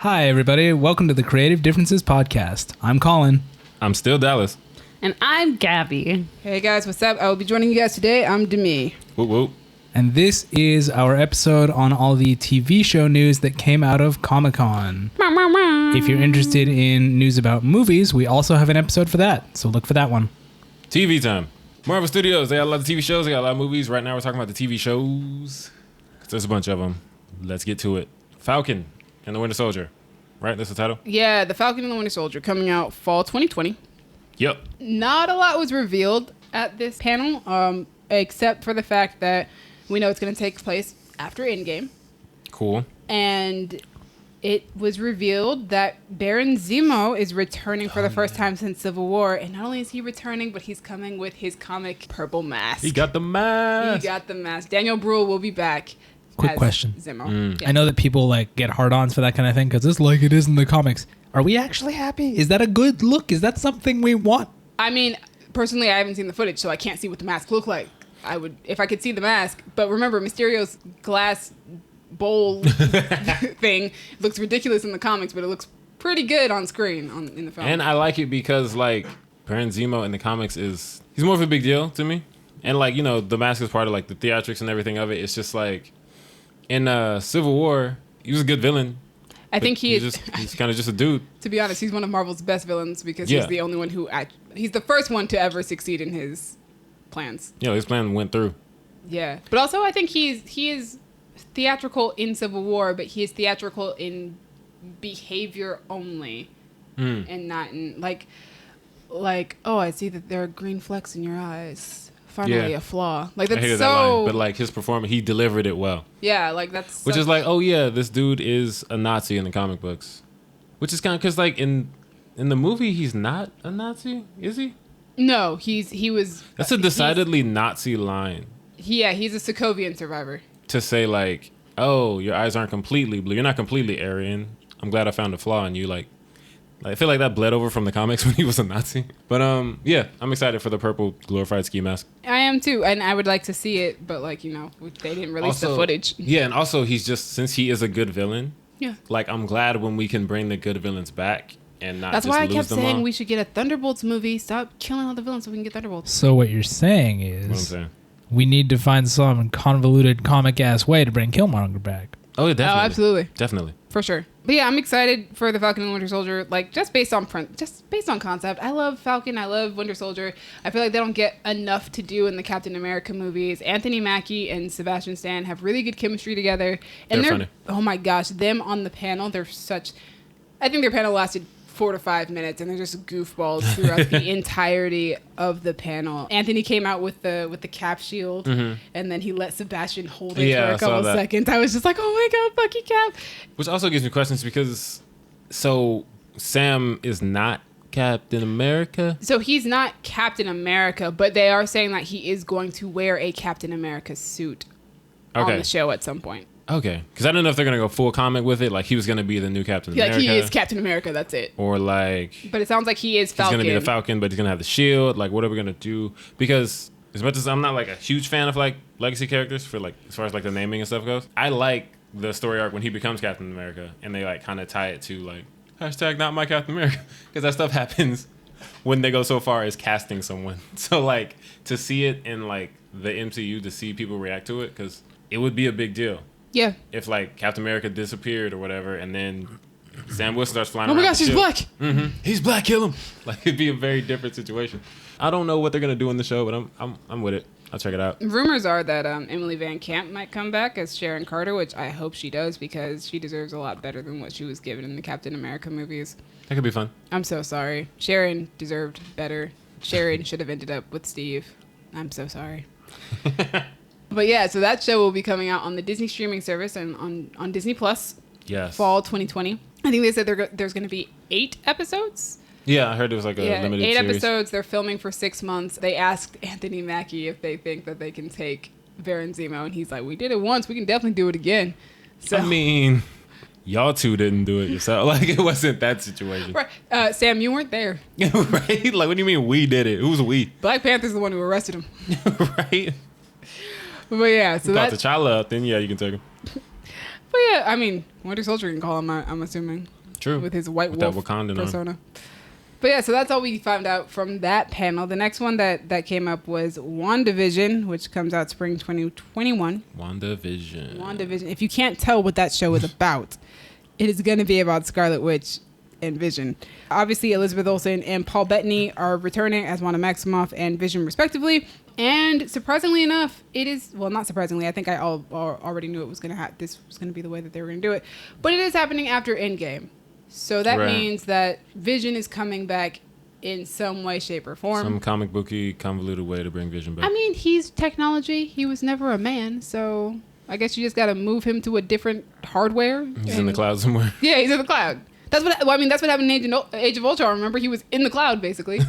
Hi, everybody. Welcome to the Creative Differences Podcast. I'm Colin. I'm still Dallas. And I'm Gabby. Hey guys, what's up? I will be joining you guys today. I'm Demi. Whoop whoop. And this is our episode on all the TV show news that came out of Comic-Con. If you're interested in news about movies, we also have an episode for that, so look for that one. TV time. Marvel Studios, they got a lot of TV shows, they got a lot of movies. Right now we're talking about the TV shows. There's a bunch of them. Let's get to it. Falcon and the Winter Soldier. Right? That's the title? Yeah, The Falcon and the Winter Soldier coming out fall 2020. Yep. Not a lot was revealed at this panel, except for the fact that we know it's going to take place after Endgame. Cool. And it was revealed that Baron Zemo is returning for the first time since Civil War. And not only is he returning, but he's coming with his comic purple mask. He got the mask. Daniel Bruhl will be back. Quick question. Zemo. Yeah. I know that people get hard-ons for that kind of thing because it's like it is in the comics. Are we actually happy? Is that a good look? Is that something we want? I mean, personally, I haven't seen the footage, so I can't see what the mask looked like. I would, if I could see the mask. But remember, Mysterio's glass bowl thing looks ridiculous in the comics, but it looks pretty good on screen in the film. And I like it because, Baron Zemo in the comics he's more of a big deal to me. And, the mask is part of, the theatrics and everything of it. It's just, in Civil War, he was a good villain. I think he's kind of just a dude. To be honest, he's one of Marvel's best villains because he's the only one he's the first one to ever succeed in his plans. His plan went through. Yeah. But also I think he is theatrical in Civil War, but he is theatrical in behavior only. And not in oh, I see that there are green flecks in your eyes. Finally a flaw. That's I hated that line, but his performance, he delivered it well. Yeah, that's which is this dude is a Nazi in the comic books, which is kind of because in the movie he's not a Nazi, is he? No, he was. That's a decidedly Nazi line. Yeah, he's a Sokovian survivor. To say oh, your eyes aren't completely blue, you're not completely Aryan. I'm glad I found a flaw in you. I feel like that bled over from the comics when he was a Nazi. But I'm excited for the purple glorified ski mask. I am too, and I would like to see it, but they didn't release the footage. Yeah, and also since he is a good villain. Yeah. I'm glad when we can bring the good villains back and not. That's just why I lose kept them saying all. we should get a Thunderbolts movie. Stop killing all the villains so we can get Thunderbolts. So what you're saying is, What I'm saying. We need to find some convoluted comic-ass way to bring Killmonger back. Oh, yeah, definitely. Oh, absolutely. Definitely. For sure. But yeah, I'm excited for the Falcon and Winter Soldier. Just based on concept. I love Falcon. I love Winter Soldier. I feel like they don't get enough to do in the Captain America movies. Anthony Mackie and Sebastian Stan have really good chemistry together. And they're funny. Oh my gosh, them on the panel, I think their panel lasted 4 to 5 minutes, and they're just goofballs throughout the entirety of the panel. Anthony came out with the cap shield, and then he let Sebastian hold it for a couple seconds. I was just like, oh my god, fucking Cap. Which also gives me questions because, Sam is not Captain America? So he's not Captain America, but they are saying that he is going to wear a Captain America suit on the show at some point. Okay, because I don't know if they're going to go full comic with it. He was going to be the new Captain America. He is Captain America, that's it. Or But it sounds like he is Falcon. He's going to be the Falcon, but he's going to have the shield. What are we going to do? Because as much as I'm not a huge fan of legacy characters for as far as the naming and stuff goes, I like the story arc when he becomes Captain America and they kind of tie it to hashtag not my Captain America, because that stuff happens when they go so far as casting someone. So to see it in the MCU, to see people react to it, because it would be a big deal. Yeah. If Captain America disappeared or whatever, and then Sam Wilson starts flying around. Oh my gosh, he's black. Mm-hmm. He's black. Kill him. It'd be a very different situation. I don't know what they're gonna do in the show, but I'm with it. I'll check it out. Rumors are that Emily Van Camp might come back as Sharon Carter, which I hope she does because she deserves a lot better than what she was given in the Captain America movies. That could be fun. I'm so sorry. Sharon deserved better. Sharon should have ended up with Steve. I'm so sorry. But yeah, so that show will be coming out on the Disney streaming service and on Disney Plus. Yes. Fall 2020. I think they said there's going to be 8 episodes. Yeah, I heard it was a limited 8 series. episodes. They're filming for 6 months. They asked Anthony Mackie if they think that they can take Baron Zemo, and he's like, "We did it once. We can definitely do it again." So, I mean, y'all two didn't do it yourself. It wasn't that situation. Right. Sam, you weren't there. Right? What do you mean we did it? Who's we? Black Panther's the one who arrested him. Right? But yeah, so that's... T'Challa, then yeah, you can take him. But yeah, I mean, Winter Soldier can call him, I'm assuming. True. With his white With wolf that Wakandan persona. But yeah, so that's all we found out from that panel. The next one that came up was WandaVision, which comes out spring 2021. WandaVision. If you can't tell what that show is about, it is going to be about Scarlet Witch and Vision. Obviously, Elizabeth Olsen and Paul Bettany are returning as Wanda Maximoff and Vision, respectively. And surprisingly enough, it is, well, not surprisingly, I think I already knew it was going to this was going to be the way that they were going to do it. But it is happening after Endgame. So that means that Vision is coming back in some way, shape, or form. Some comic booky, convoluted way to bring Vision back. I mean, he's technology. He was never a man, so I guess you just got to move him to a different hardware. He's in the cloud somewhere. Yeah, he's in the cloud. That's what that's what happened in Age of Ultron. Remember, he was in the cloud basically.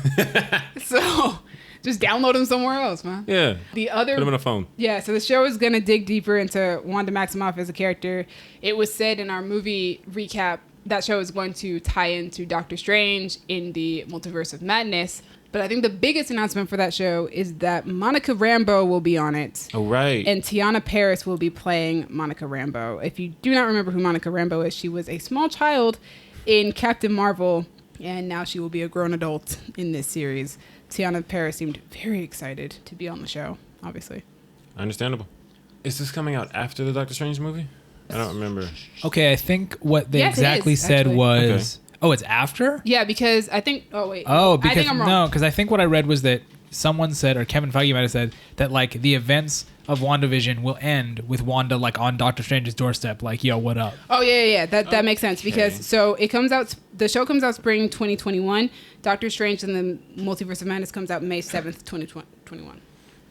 So just download him somewhere else, man. Yeah. Put him on a phone. Yeah. So the show is gonna dig deeper into Wanda Maximoff as a character. It was said in our movie recap that show is going to tie into Doctor Strange in the Multiverse of Madness. But I think the biggest announcement for that show is that Monica Rambeau will be on it. Oh, right. And Tiana Paris will be playing Monica Rambeau. If you do not remember who Monica Rambeau is, she was a small child in Captain Marvel, and now she will be a grown adult in this series. Tiana Paris seemed very excited to be on the show, obviously. Understandable. Is this coming out after the Doctor Strange movie? I don't remember. Okay, I think what they Yes, it exactly is, said actually. was... Okay. Oh, it's after? Yeah, because I think... Oh, wait. Oh, because... I think I'm wrong. No, because I think what I read was that someone said, or Kevin Feige might have said, that, like, the events of WandaVision will end with Wanda, like, on Doctor Strange's doorstep, like, yo, what up? Oh, yeah. That makes sense, because... So, it comes out... The show comes out spring 2021. Doctor Strange and the Multiverse of Madness comes out May 7th, 2021.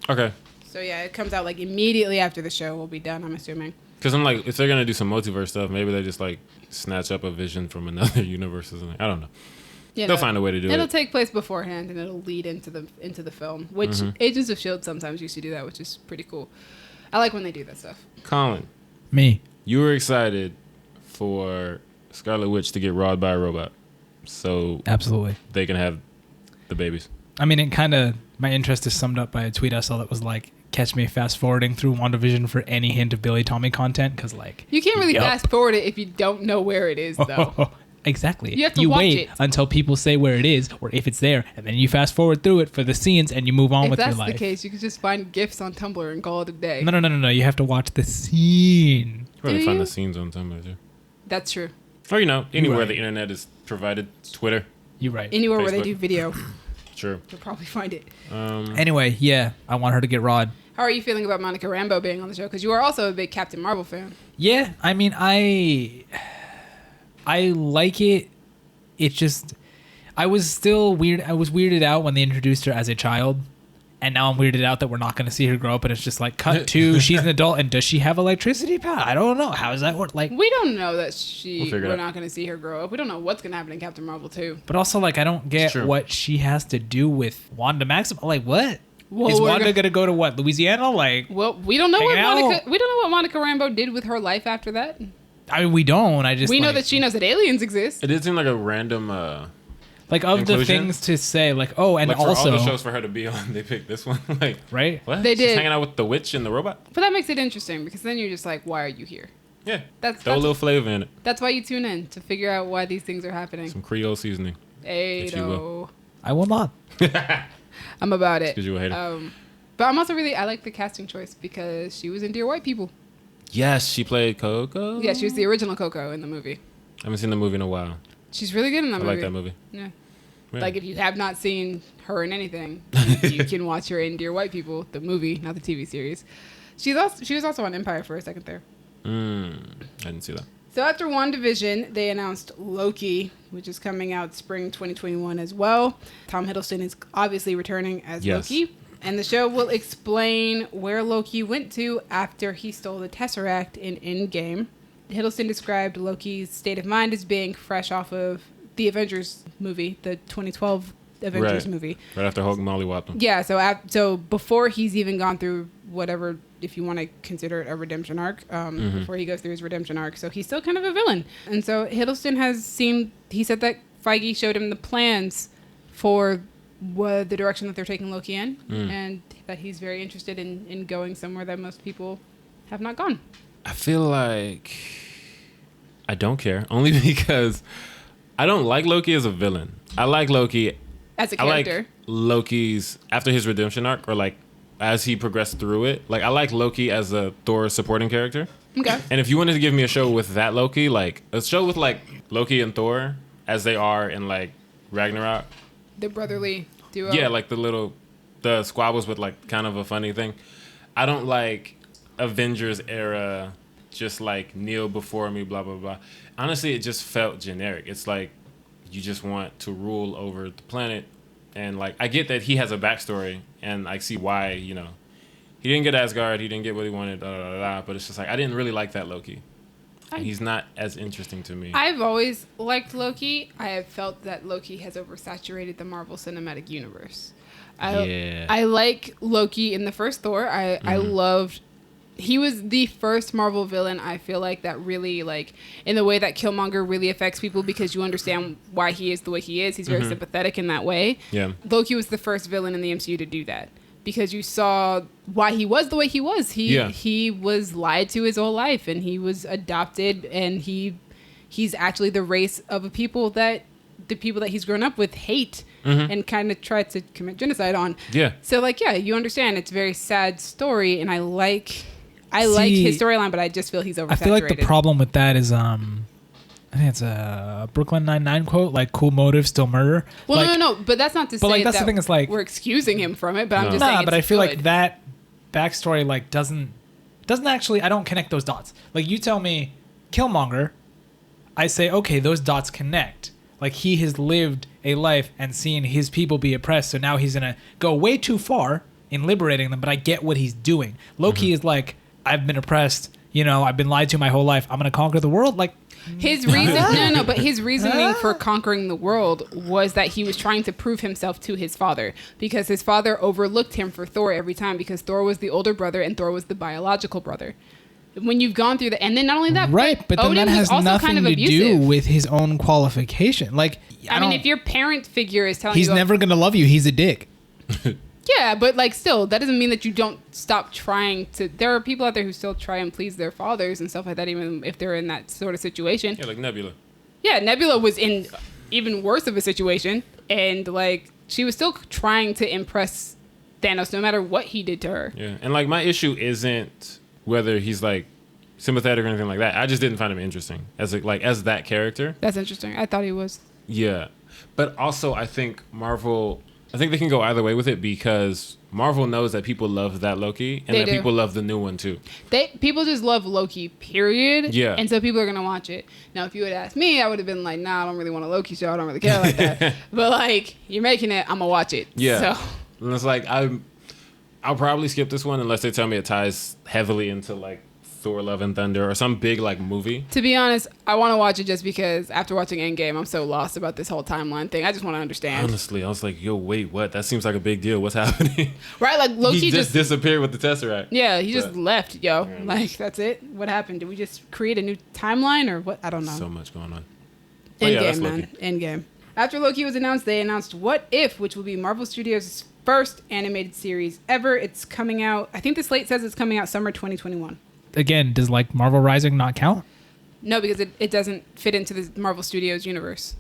Okay. So, yeah, it comes out, like, immediately after the show will be done, I'm assuming. Because I'm like, if they're going to do some multiverse stuff, maybe they just, like, snatch up a Vision from another universe or something. I don't know. Yeah, They'll find a way to do it. It'll take place beforehand, and it'll lead into the film, which Agents of S.H.I.E.L.D. sometimes used to do that, which is pretty cool. I like when they do that stuff. Colin. Me. You were excited for Scarlet Witch to get robbed by a robot. So Absolutely. they can have the babies. I mean, it kind of... My interest is summed up by a tweet I saw that was like, catch me fast forwarding through WandaVision for any hint of Billy Tommy content, because, like... You can't really yup. fast forward it if you don't know where it is, though. Exactly. You have to watch wait it. until people say where it is, or if it's there, and then you fast forward through it for the scenes, and you move on If with your that's life. the case, you can just find GIFs on Tumblr and call it a day. No. You have to watch the scene. Probably Do find you? the scenes on Tumblr, too. That's true. Or, anywhere right. the internet is provided. Twitter. You're right. Anywhere where they Facebook. do video, True. you'll probably find it. Anyway, yeah, I want her to get Rod. How are you feeling about Monica Rambeau being on the show? Because you are also a big Captain Marvel fan. Yeah, I mean, I like it. It just, I was still weird. I was weirded out when they introduced her as a child, and now I'm weirded out that we're not going to see her grow up. And it's just like, cut to, she's an adult, and does she have electricity power? I don't know. How does that work? Like, We don't know that We'll figure it we're out. not going to see her grow up. We don't know what's going to happen in Captain Marvel 2. but also, like, I don't get True. what she has to do with Wanda Maximoff. Like, what? Well, Is we're Wanda go- going to go to what? Louisiana? Like, Well, we don't know Hang out. we don't know what Monica Rambeau did with her life after that. I mean, we don't. I just We know like, that she knows that aliens exist. It did seem like a random... like of the Inclusion? things to say, like, oh, and like for also, all the shows for her to be on, they picked this one. Like, right? what? They She's did. hanging out with the witch and the robot? But that makes it interesting because then you're just like, why are you here? Yeah. That's Throw a little flavor in it. That's why you tune in, to figure out why these things are happening. Some Creole seasoning. if you will. I will not. I'm about it. 'Cause you a hater. But I'm also I like the casting choice because she was in Dear White People. Yes, she played Coco. Yeah, she was the original Coco in the movie. I haven't seen the movie in a while. She's really good in that I movie. like that movie. Yeah. Yeah. Like if you have not seen her in anything, you can watch her in Dear White People, the movie, not the TV series. She was also on Empire for a second there. I didn't see that. So after WandaVision, they announced Loki, which is coming out spring 2021 as well. Tom Hiddleston is obviously returning as Yes. Loki. And the show will explain where Loki went to after he stole the Tesseract in Endgame. Hiddleston described Loki's state of mind as being fresh off of the Avengers movie, the 2012 Avengers movie. Right after Hulk Molly whopped him. Yeah, so before he's even gone through whatever, if you want to consider it a redemption arc, before he goes through his redemption arc, so he's still kind of a villain. And so Hiddleston he said that Feige showed him the plans for the direction that they're taking Loki in, and that he's very interested in going somewhere that most people have not gone. I feel like I don't care, only because I don't like Loki as a villain. I like Loki As a I like character. Loki's after his redemption arc, or like as he progressed through it. Like I like Loki as a Thor supporting character. Okay. And if you wanted to give me a show with that Loki, like a show with like Loki and Thor as they are in like Ragnarok. The brotherly duo. Yeah, like the squabbles with like kind of a funny thing. I don't like Avengers era, just like kneel before me, blah, blah, blah. Honestly, it just felt generic. It's like you just want to rule over the planet. And like, I get that he has a backstory and I see why, you know, he didn't get Asgard, he didn't get what he wanted, but it's just like, I didn't really like that Loki. And he's not as interesting to me. I've always liked Loki. I have felt that Loki has oversaturated the Marvel Cinematic Universe. I like Loki in the first Thor. I loved. He was the first Marvel villain, I feel like, that really, like, in the way that Killmonger really affects people because you understand why he is the way he is. He's very sympathetic in that way. Yeah. Loki was the first villain in the MCU to do that because you saw why he was the way he was. He was lied to his whole life, and he was adopted, and he's actually the race of a people that the people that he's grown up with hate and kind of tried to commit genocide on. Yeah. So, like, yeah, you understand it's a very sad story, and I like his storyline, but I just feel he's oversaturated. I feel like the problem with that is, I think it's a Brooklyn Nine-Nine quote, like, cool motive, still murder. Well, like, no, but that's not to say like, that's that the thing, is like, we're excusing him from it, but I'm No. just saying but I feel good. like that backstory, like, doesn't actually, I don't connect those dots. Like, you tell me Killmonger, I say, okay, those dots connect. Like, he has lived a life and seen his people be oppressed, so now he's gonna go way too far in liberating them, but I get what he's doing. Loki is like, I've been oppressed, you know, I've been lied to my whole life, I'm gonna conquer the world. Like, His reason, but his reasoning for conquering the world was that he was trying to prove himself to his father, because his father overlooked him for Thor every time, because Thor was the older brother and Thor was the biological brother. When you've gone through that, and then not only that, right, but then Odin that was has also nothing kind of to abusive. do with his own qualification. Like, I mean, if your parent figure is telling he's you, never gonna love you, he's a dick. yeah, but like, still, that doesn't mean that you don't stop trying to. There are people out there who still try and please their fathers and stuff like that, even if they're in that sort of situation. Yeah, like Nebula. Yeah, Nebula was in even worse of a situation, and like, she was still trying to impress Thanos no matter what he did to her. Yeah, and like, my issue isn't whether he's like sympathetic or anything like that. I just didn't find him interesting as as that character. That's interesting. I thought he was. Yeah, but also I think they can go either way with it, because Marvel knows that people love that Loki, and They that do. people love the new one too. People just love Loki, period. Yeah. And so people are gonna watch it. Now, if you had asked me, I would have been like, nah, I don't really want a Loki show. I don't really care like that. But like, you're making it, I'm gonna watch it. Yeah. So And it's like, I'll probably skip this one unless they tell me it ties heavily into like Thor: Love and Thunder or some big like movie. to be honest, I want to watch it just because after watching Endgame, I'm so lost about this whole timeline thing. I just want to understand. Honestly, I was like, yo, wait, what? That seems like a big deal. What's happening? Right? Like, Loki He just just disappeared with the Tesseract. yeah, he just But- left, yo. Like, that's it. What happened? Did we just create a new timeline or what? I don't know. So much going on. But yeah, Endgame, that's man. Loki. Endgame. After Loki was announced, they announced What If, which will be Marvel Studios' first animated series ever. It's coming out, I think the slate says it's coming out summer 2021. Again, does like Marvel Rising not count? No, because it doesn't fit into the Marvel Studios universe.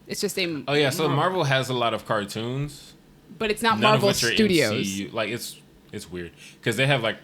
It's just a... Oh yeah, so Marvel has a lot of cartoons. But it's not None Marvel of which are Studios. MCU. Like, it's weird because they have like,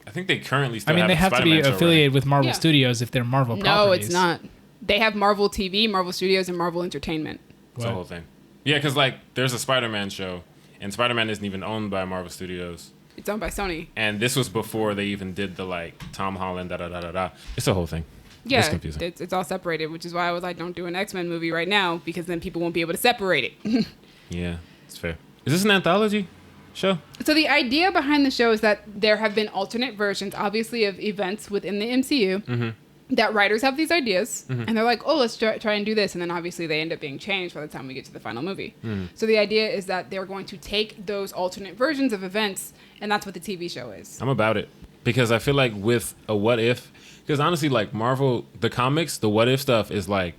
I think they currently still I mean, have they the have to be Spider-Man show affiliated with Marvel Yeah. Studios if they're Marvel No, properties. it's not. They have Marvel TV, Marvel Studios, and Marvel Entertainment. It's the whole thing. Yeah, because like there's a Spider-Man show, and Spider-Man isn't even owned by Marvel Studios. It's owned by Sony. And this was before they even did the like Tom Holland da da da da da. It's a whole thing. Yeah, It's confusing. it's all separated, which is why I was like, don't do an X-Men movie right now, because then people won't be able to separate it. Yeah, it's fair. Is this an anthology show? So the idea behind the show is that there have been alternate versions, obviously, of events within the MCU. That writers have these ideas, and they're like, oh, let's try and do this. And then obviously they end up being changed by the time we get to the final movie. So the idea is that they're going to take those alternate versions of events, and that's what the TV show is. I'm about it. Because I feel like with a what if, because honestly, like Marvel, the comics, the what if stuff is like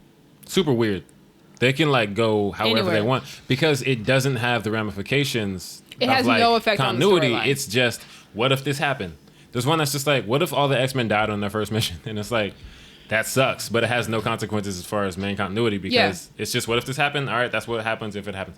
super weird. They can like go however Anywhere. they want because it doesn't have the ramifications. It of, has like, no effect on the continuity. storyline. It's just, what if this happened? There's one that's just like, what if all the X-Men died on their first mission? And it's like, that sucks, but it has no consequences as far as main continuity because it's just, what if this happened? All right, that's what happens if it happens.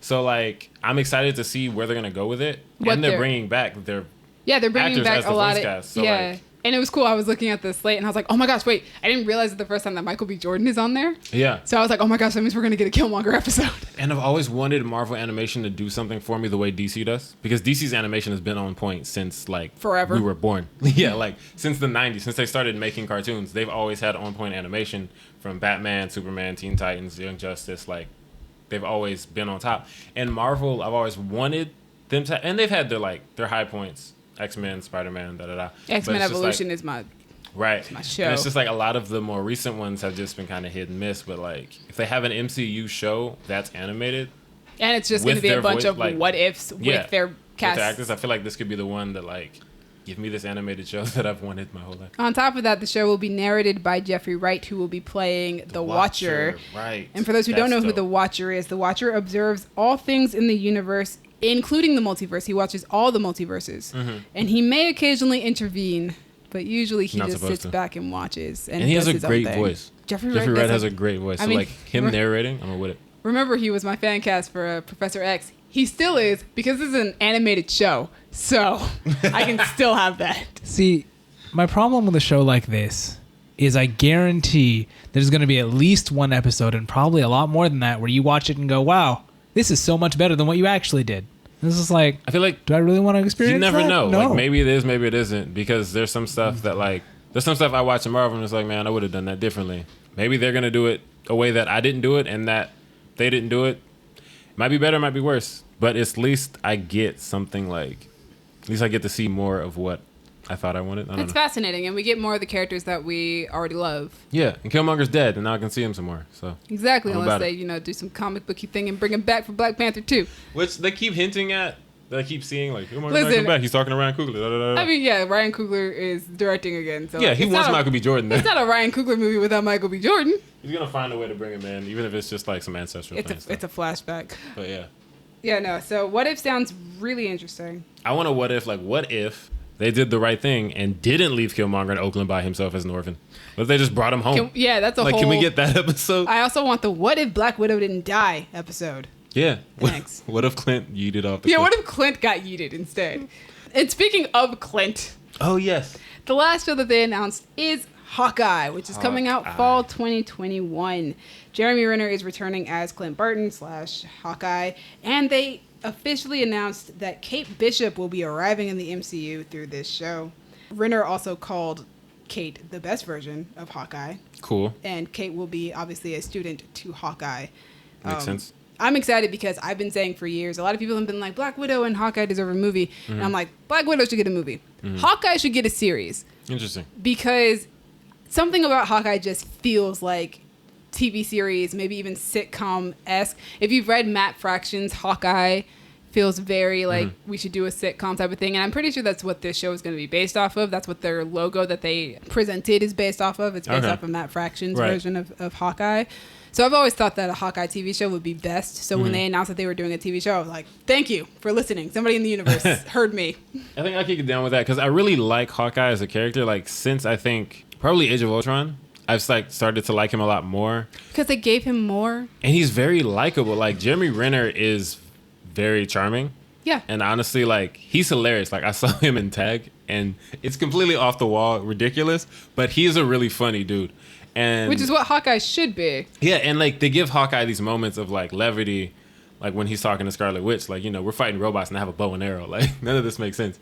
So like, I'm excited to see where they're gonna go with it, and they're bringing back their they're bringing actors back as the a lot voice of cast. So like, and it was cool. I was looking at the slate and I was like, oh my gosh, wait, I didn't realize it the first time that Michael B. Jordan is on there. Yeah. So I was like, oh my gosh, that means we're gonna get a Killmonger episode. And I've always wanted Marvel Animation to do something for me the way DC does, because DC's animation has been on point since like forever. We were born. Yeah, like since the 90s, since they started making cartoons, they've always had on point animation from Batman, Superman, Teen Titans, Young Justice. Like they've always been on top. And Marvel, I've always wanted them to, and they've had their high points. X-Men, Spider-Man, X-Men Evolution is my show. And it's just like a lot of the more recent ones have just been kind of hit and miss. But like, if they have an MCU show that's animated, and it's just going to be a bunch of what ifs with their cast, with their actors, I feel like this could be the one that like, give me this animated show that I've wanted my whole life. On top of that, the show will be narrated by Jeffrey Wright, who will be playing the Watcher. Right. And for those who don't know who the Watcher is, the Watcher observes all things in the universe, including the multiverse. He watches all the multiverses. Mm-hmm. And he may occasionally intervene, but usually he just sits back and watches. And he has a great voice. Jeffrey Wright has a great voice. So like him narrating, I'm with it. Remember, he was my fan cast for Professor X. He still is, because this is an animated show. So I can still have that. See, my problem with a show like this is I guarantee there's going to be at least one episode, and probably a lot more than that, where you watch it and go, wow, this is so much better than what you actually did. This is like, I feel like, do I really want to experience that? You never know. No. Like maybe it is, maybe it isn't, because there's some stuff that like, there's some stuff I watch in Marvel and it's like, man, I would have done that differently. Maybe they're going to do it a way that I didn't do it and that they didn't do it. Might be better, might be worse, but at least I get something like, at least I get to see more of what I thought I wanted. I don't know. Fascinating, and we get more of the characters that we already love. Yeah, and Killmonger's dead, and now I can see him some more. So exactly, unless they do some comic booky thing and bring him back for Black Panther 2. Which they keep hinting at. That I keep seeing, like, Killmonger's not come back. He's talking to Ryan Coogler. Da, da, da. I mean, yeah, Ryan Coogler is directing again. So yeah, he wants Michael B. Jordan there. It's not a Ryan Coogler movie without Michael B. Jordan. He's going to find a way to bring him in, even if it's just like some ancestral thing. It's a flashback. But yeah. Yeah, no. So What If sounds really interesting. I want to what if they did the right thing and didn't leave Killmonger in Oakland by himself as an orphan? What if they just brought him home? That's a like, whole... Can we get that episode? I also want the What If Black Widow Didn't Die episode. Yeah. Thanks. What if Clint yeeted off the cliff? What if Clint got yeeted instead? And speaking of Clint... Oh, yes. The last show that they announced is Hawkeye, which is coming out fall 2021. Jeremy Renner is returning as Clint Barton / Hawkeye, and they officially announced that Kate Bishop will be arriving in the MCU through this show. Renner also called Kate the best version of Hawkeye. Cool. And Kate will be obviously a student to Hawkeye. Makes sense. I'm excited because I've been saying for years, a lot of people have been like, Black Widow and Hawkeye deserve a movie. Mm-hmm. And I'm like, Black Widow should get a movie. Mm-hmm. Hawkeye should get a series. Interesting. Because something about Hawkeye just feels like TV series, maybe even sitcom-esque. If you've read Matt Fraction's Hawkeye, feels very like we should do a sitcom type of thing. And I'm pretty sure that's what this show is going to be based off of. That's what their logo that they presented is based off of. It's based off of Matt Fraction's version of Hawkeye. So I've always thought that a Hawkeye TV show would be best. So when they announced that they were doing a TV show, I was like, thank you for listening. Somebody in the universe heard me. I think I could get down with that because I really like Hawkeye as a character. Like since I think probably Age of Ultron, I've like started to like him a lot more. Because they gave him more. And he's very likable. Like Jeremy Renner is very charming. Yeah. And honestly, like he's hilarious. Like I saw him in Tag and it's completely off the wall, ridiculous, but he's a really funny dude. And which is what Hawkeye should be. Yeah, and like they give Hawkeye these moments of like levity, like when he's talking to Scarlet Witch, like, we're fighting robots and I have a bow and arrow. Like none of this makes sense.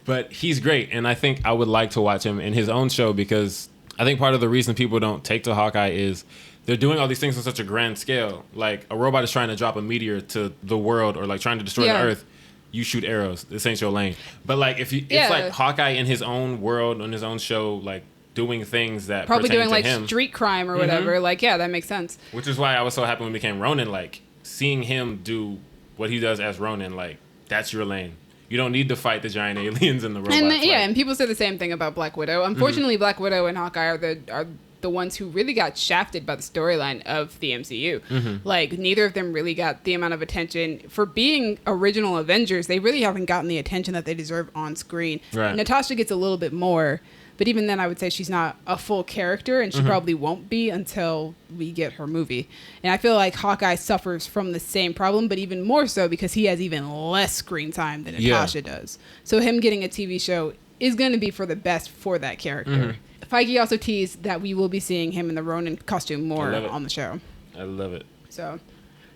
But he's great, and I think I would like to watch him in his own show because I think part of the reason people don't take to Hawkeye is they're doing all these things on such a grand scale. Like a robot is trying to drop a meteor to the world or like trying to destroy the Earth. You shoot arrows. This ain't your lane. But like if you, it's like Hawkeye in his own world on his own show, like doing things that probably doing to like him. Street crime or whatever. Like, yeah, that makes sense. Which is why I was so happy when he became Ronin. Like seeing him do what he does as Ronin, like that's your lane. You don't need to fight the giant aliens and the robots. And and people say the same thing about Black Widow. Unfortunately, Black Widow and Hawkeye are the the ones who really got shafted by the storyline of the MCU. Like, neither of them really got the amount of attention. For being original Avengers, they really haven't gotten the attention that they deserve on screen. Right. Natasha gets a little bit more, but even then I would say she's not a full character, and she probably won't be until we get her movie. And I feel like Hawkeye suffers from the same problem, but even more so because he has even less screen time than Natasha does. So him getting a TV show is going to be for the best for that character. Feige also teased that we will be seeing him in the Ronin costume more on the show. I love it. So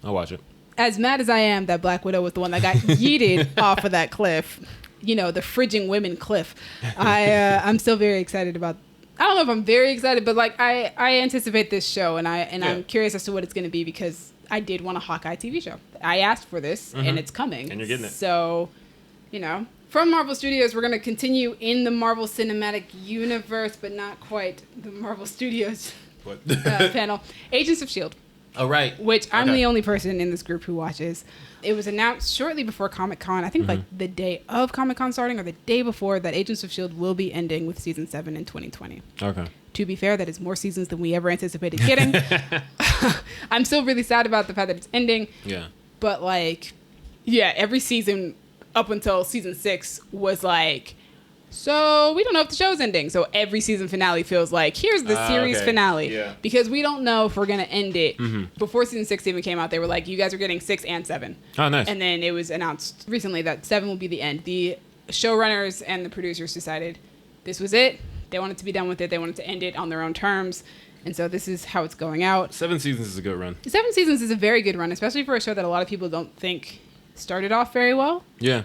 I'll watch it. As mad as I am that Black Widow was the one that got yeeted off of that cliff, you know, the fridging women cliff, I'm still very excited about. I don't know if I'm very excited, but like I anticipate this show, and I'm curious as to what it's going to be, because I did want a Hawkeye TV show. I asked for this, and it's coming. And you're getting it. So, you know, from Marvel Studios, we're going to continue in the Marvel Cinematic Universe, but not quite the Marvel Studios panel. Agents of S.H.I.E.L.D. Oh, right. Which I'm the only person in this group who watches. It was announced shortly before Comic-Con, I think like the day of Comic-Con starting or the day before, that Agents of S.H.I.E.L.D. will be ending with Season 7 in 2020. Okay. To be fair, that is more seasons than we ever anticipated getting. I'm still really sad about the fact that it's ending. Yeah. But like, yeah, every season up until Season 6 was like, so we don't know if the show's ending. So every season finale feels like, here's the series finale. Yeah. Because we don't know if we're going to end it. Before Season 6 even came out, they were like, you guys are getting 6 and 7. Oh, nice. And then it was announced recently that 7 will be the end. The showrunners and the producers decided this was it. They wanted to be done with it. They wanted to end it on their own terms. And so this is how it's going out. 7 seasons is a good run. 7 seasons is a very good run, especially for a show that a lot of people don't think started off very well. Yeah.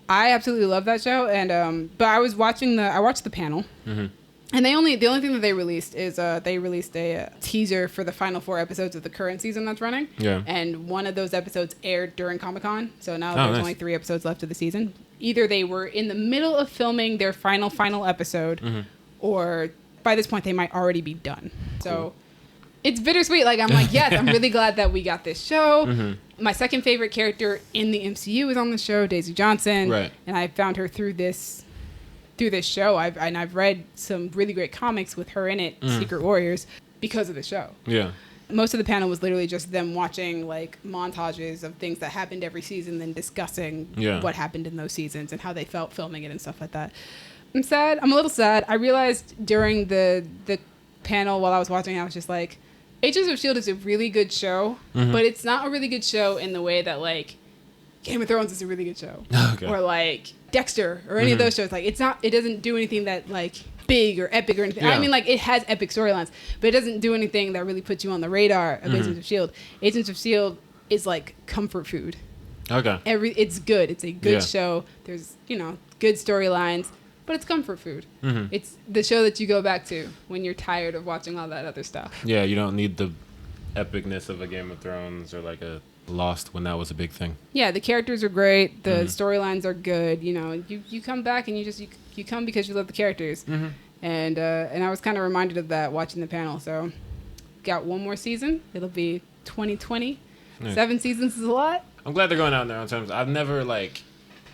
I absolutely love that show, and but I watched the panel, and the only thing that they released is they released a teaser for the final 4 episodes of the current season that's running. Yeah. And one of those episodes aired during Comic-Con, so now there's nice. only 3 episodes left of the season. Either they were in the middle of filming their final episode, or by this point they might already be done. So it's bittersweet. Like, I'm like, yes, I'm really glad that we got this show. My second favorite character in the MCU is on the show, Daisy Johnson. Right. And I found her through this show. I've read some really great comics with her in it, Secret Warriors, because of the show. Yeah. Most of the panel was literally just them watching like montages of things that happened every season, then discussing what happened in those seasons and how they felt filming it and stuff like that. I'm sad. I'm a little sad. I realized during the panel while I was watching, I was just like, Agents of S.H.I.E.L.D. is a really good show, but it's not a really good show in the way that like Game of Thrones is a really good show. Okay. Or like Dexter or any of those shows. Like, it doesn't do anything that like big or epic or anything. Yeah. I mean, like, it has epic storylines, but it doesn't do anything that really puts you on the radar of Agents of S.H.I.E.L.D. Agents of S.H.I.E.L.D. is like comfort food. Okay. It's good. It's a good show. There's, good storylines, but it's comfort food. It's the show that you go back to when you're tired of watching all that other stuff. Yeah, you don't need the epicness of a Game of Thrones or like a Lost when that was a big thing. Yeah, the characters are great. The storylines are good. You come back and you come because you love the characters. And I was kind of reminded of that watching the panel. So, got one more season. It'll be 2020. Nice. 7 seasons is a lot. I'm glad they're going out in their own terms. I've never like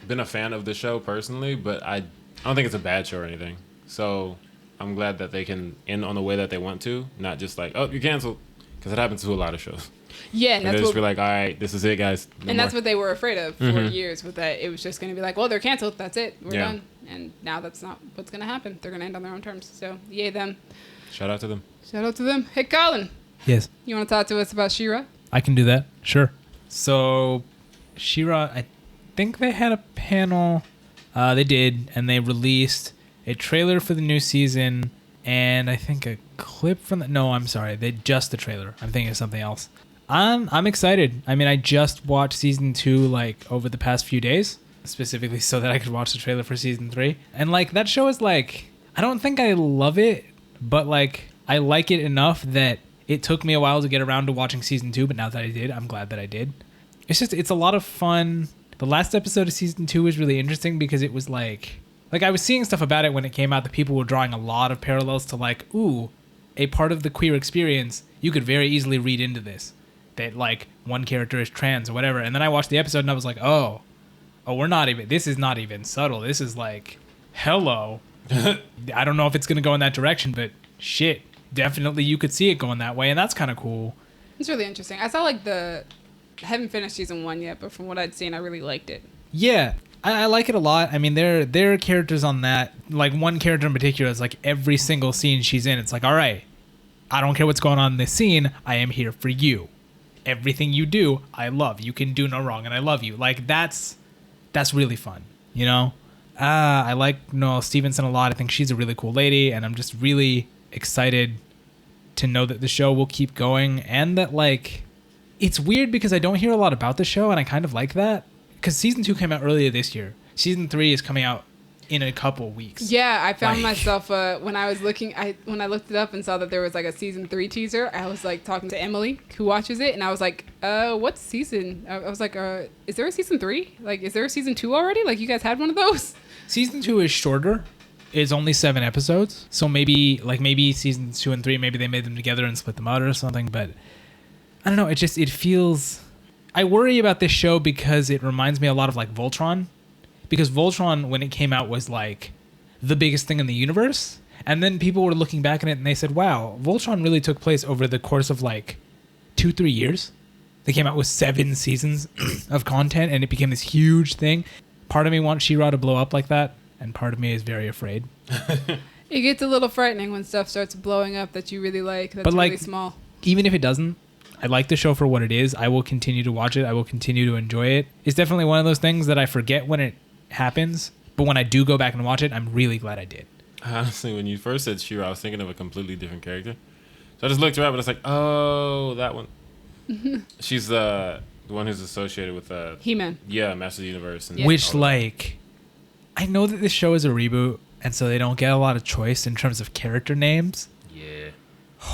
been a fan of the show personally, but I don't think it's a bad show or anything. So I'm glad that they can end on the way that they want to, not just like, oh, you canceled, because it happens to a lot of shows. Yeah, and they just be like, all right, this is it, guys. No and more. that's what they were afraid of for years, with that it was just going to be like, well, they're canceled, that's it, we're done. And now that's not what's going to happen. They're going to end on their own terms. So yay them. Shout out to them. Shout out to them. Hey, Colin. Yes. You want to talk to us about She-Ra? I can do that. Sure. So, She-Ra, I think they had a panel. They did, and they released a trailer for the new season, and I think a clip from the... No, I'm sorry. Just the trailer. I'm thinking of something else. I'm excited. I mean, I just watched season 2 like over the past few days, specifically so that I could watch the trailer for season 3. And like that show is like, I don't think I love it, but like I like it enough that it took me a while to get around to watching season 2, but now that I did, I'm glad that I did. It's a lot of fun. The last episode of season 2 was really interesting because it was like I was seeing stuff about it when it came out that people were drawing a lot of parallels to like, ooh, a part of the queer experience, you could very easily read into this. That like one character is trans or whatever. And then I watched the episode and I was like, oh, this is not even subtle. This is like, hello. I don't know if it's going to go in that direction, but shit, definitely you could see it going that way, and that's kind of cool. It's really interesting. I saw like I haven't finished season 1 yet, but from what I'd seen, I really liked it. Yeah, I like it a lot. I mean, there are characters on that. Like one character in particular is like every single scene she's in, it's like, all right, I don't care what's going on in this scene. I am here for you. Everything you do, I love. You can do no wrong, and I love you. Like that's really fun, you know. I like Noelle Stevenson a lot. I think she's a really cool lady, and I'm just really excited to know that the show will keep going, and that like it's weird because I don't hear a lot about the show, and I kind of like that because season 2 came out earlier this year. Season 3 is coming out in a couple weeks. Yeah, I found Like- myself when I was looking. When I looked it up and saw that there was like a season 3 teaser, I was like talking to Emily who watches it, and I was like, "What season?" I was like, "Is there a season 3? Like, is there a season 2 already? Like, you guys had one of those?" Season 2 is shorter. It's only 7 episodes, so maybe season 2 and 3, maybe they made them together and split them out or something. But I don't know. It feels. I worry about this show because it reminds me a lot of like Voltron. Because Voltron, when it came out, was like the biggest thing in the universe. And then people were looking back at it and they said, wow, Voltron really took place over the course of like 2-3 years. They came out with 7 seasons of content and it became this huge thing. Part of me wants She-Ra to blow up like that. And part of me is very afraid. It gets a little frightening when stuff starts blowing up that you really like. That's But, like, really small. Even if it doesn't, I like the show for what it is. I will continue to watch it. I will continue to enjoy it. It's definitely one of those things that I forget when it happens. But when I do go back and watch it, I'm really glad I did. Honestly, when you first said She-Ra, I was thinking of a completely different character. So I just looked her up and it's like, oh, that one. She's the one who's associated with He-Man. Yeah, Master of the Universe. And Yeah. Which, like, I know that this show is a reboot, and so they don't get a lot of choice in terms of character names. Yeah.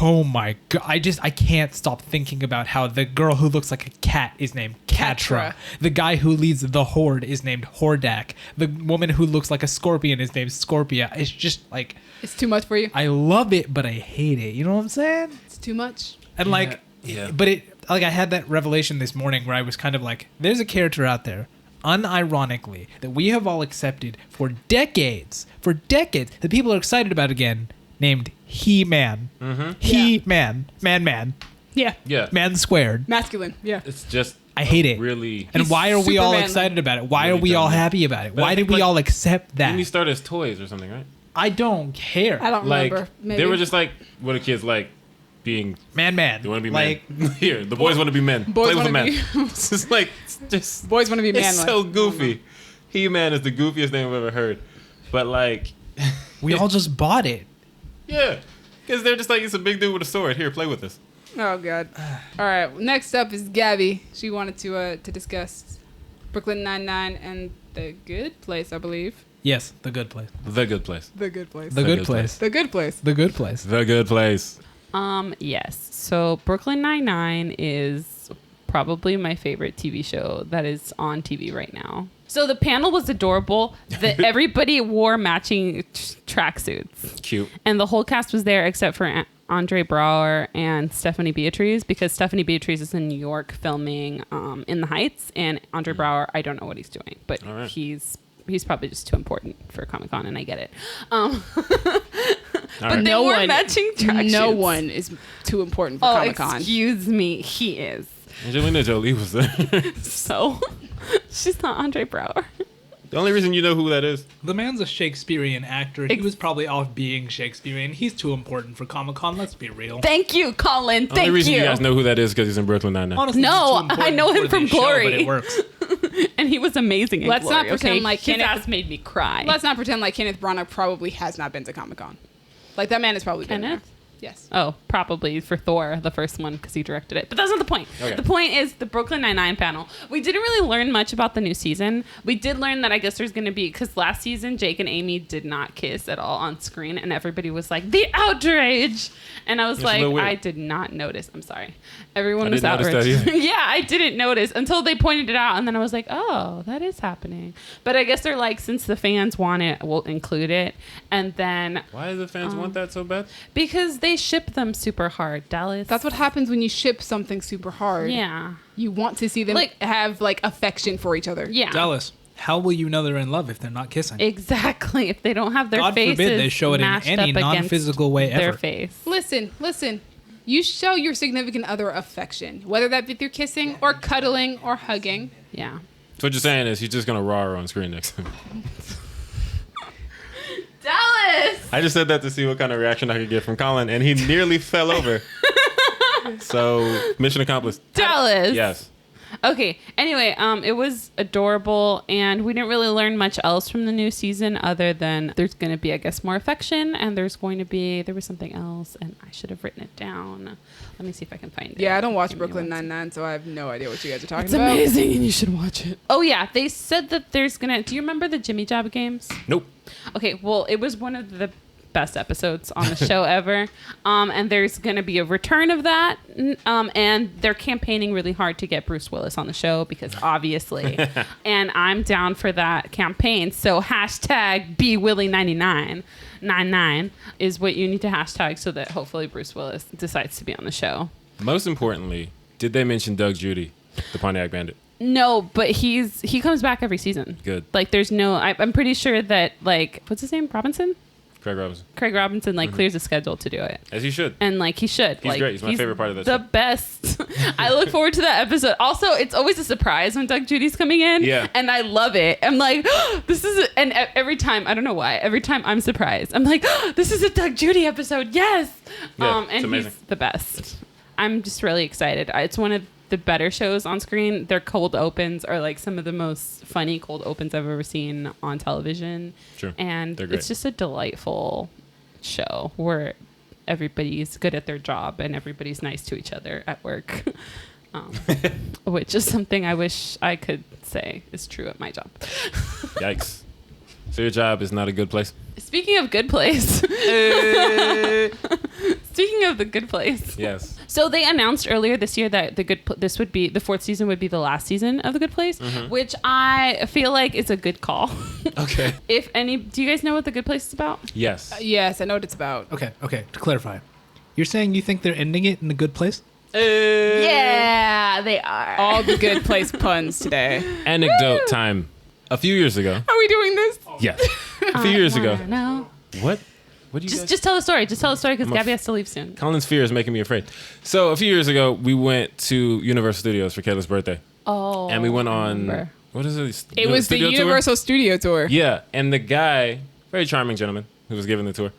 Oh my god! I can't stop thinking about how the girl who looks like a cat is named Catra. Catra. The guy who leads the Horde is named Hordak. The woman who looks like a scorpion is named Scorpia. It's just like It's too much for you. I love it, but I hate it. You know what I'm saying? It's too much. And like, Yeah. but it like I had that revelation this morning where I was kind of like, there's a character out there, unironically, that we have all accepted for decades, that people are excited about again, named He-Man. Mm-hmm. He-Man. Man. Yeah. Yeah. Man squared. Masculine. Yeah. It's just I hate it. really. And He's why are we all Superman. excited about it? Why Really are we all dumb. happy about it? But I Why did think, we like, all accept Didn't he that? start as toys or something, right? I don't care. I don't Like remember. Maybe. they were just like, what are kids like? Being Man. they want to be like, men. Here, the boys want to be men. Boys Play with the wanna men. be- It's just like it's just. Boys want to be manly. It's so goofy. He-Man is the goofiest name I've ever heard. But like, we all just bought it. yeah, because they're just like, it's a big dude with a sword. Here, play with this. Oh god. All right. Next up is Gabby. She wanted to discuss Brooklyn Nine-Nine and The Good Place, I believe. Yes, the good place. The Good Place. The Good Place. The The good Good place. The Good Place. The good place. The Good Place. Yes. So Brooklyn Nine-Nine is probably my favorite TV show that is on TV right now. So the panel was adorable. Everybody wore matching tracksuits. Cute. And the whole cast was there except for Andre Braugher and Stephanie Beatriz, because Stephanie Beatriz is in New York filming In the Heights, and Andre Braugher, I don't know what he's doing, but All right. he's probably just too important for Comic-Con, and I get it. But right. they No wore one- matching tracksuits. No one is too important for Oh, Comic-Con. excuse me, he is. Angelina Jolie was there. So she's not Andre Braugher. The only reason you know who that is. The man's a Shakespearean actor. He Ex- was probably off being Shakespearean. He's too important for Comic-Con. Let's be real. Thank you, Colin. The only Thank reason you you. guys know who that is because he's in Brooklyn Nine-Nine. Honestly, No, he's too important I know him for from this show, Glory. but it works. And he was amazing in Let's Glory, not pretend okay? like his Kenneth- ass made me cry. Let's not pretend like Kenneth Branagh probably has not been to Comic-Con. Like, that man has probably been Kenneth? there. Yes. Oh, probably for Thor, the first one, because he directed it. But that's not the point. Okay. The point is the Brooklyn Nine-Nine panel. We didn't really learn much about the new season. We did learn that I guess there's going to be, because last season, Jake and Amy did not kiss at all on screen, and everybody was like, the outrage! And I was It's a like, little weird. I did not notice. I'm sorry. Everyone I was didn't notice outraged. that either. Yeah, I didn't notice until they pointed it out, and then I was like, oh, that is happening. But I guess they're like, since the fans want it, we'll include it. And then, Why do the fans want that so bad? because they ship them super hard, Dallas. That's what happens when you ship something super hard. Yeah. You want to see them Like- have, like, affection for each other. Yeah. Dallas, How will you know they're in love if they're not kissing? Exactly. If they don't have their God faces forbid they show it in mashed any up against non-physical way their ever. face. Listen. You show your significant other affection, whether that be through kissing or cuddling or hugging. Yeah. So what you're saying is he's just gonna raw her on screen next time. Dallas! I just said that to see what kind of reaction I could get from Colin, and he nearly fell over. So mission accomplished. Dallas! Yes. Okay. Anyway, it was adorable, and we didn't really learn much else from the new season other than there's going to be, I guess, more affection, and there was something else, and I should have written it down. Let me see if I can find it. Yeah, I don't watch Give me Brooklyn one Nine-Nine, so I have no idea what you guys are talking It's about. amazing, and you should watch it. Oh yeah, they said that there's gonna. Do you remember the Jimmy Jab games? Nope. Okay, well, it was one of the best episodes on the show ever, and there's gonna be a return of that, and they're campaigning really hard to get Bruce Willis on the show because obviously, and I'm down for that campaign. So hashtag BeWilly99 is what you need to hashtag so that hopefully Bruce Willis decides to be on the show. Most importantly, did they mention Doug Judy, the Pontiac Bandit? No, but he comes back every season. Good. Like there's no, I'm pretty sure that like, what's his name? Robinson? Craig Robinson. Craig Robinson clears a schedule to do it. As he should. And he should. He's great. He's my favorite part of that the show. best. I look forward to that episode. Also, it's always a surprise when Doug Judy's coming in. Yeah. And I love it. I'm like, this is and every time, I don't know why, every time I'm surprised. I'm like, this is a Doug Judy episode. Yes. Yeah, and it's amazing. he's the best. I'm just really excited. It's one of the better shows on screen. Their cold opens are like some of the most funny cold opens I've ever seen on television. Sure. And They're great. it's just a delightful show where everybody's good at their job and everybody's nice to each other at work, which is something I wish I could say is true at my job. Yikes. So your job is not a good place? Speaking of good place. Speaking of the good place. Yes. So they announced earlier this year that the fourth season would be the last season of The Good Place, which I feel like is a good call. Okay. Do you guys know what The Good Place is about? Yes. Yes, I know what it's about. Okay. To clarify, you're saying you think they're ending it in a good place? Yeah, they are. All the Good Place puns today. Anecdote time. A few years ago. Are we doing this? Yes. A few years ago. No. What? What do you guys? Just tell the story. Just tell the story because I'm a Gabby has to leave soon. Colin's fear is making me afraid. So a few years ago, we went to Universal Studios for Kayla's birthday. Oh. And we went I on, remember. what is it? It was the Studio tour? Universal Studio Tour. Yeah. And the guy, very charming gentleman who was giving the tour,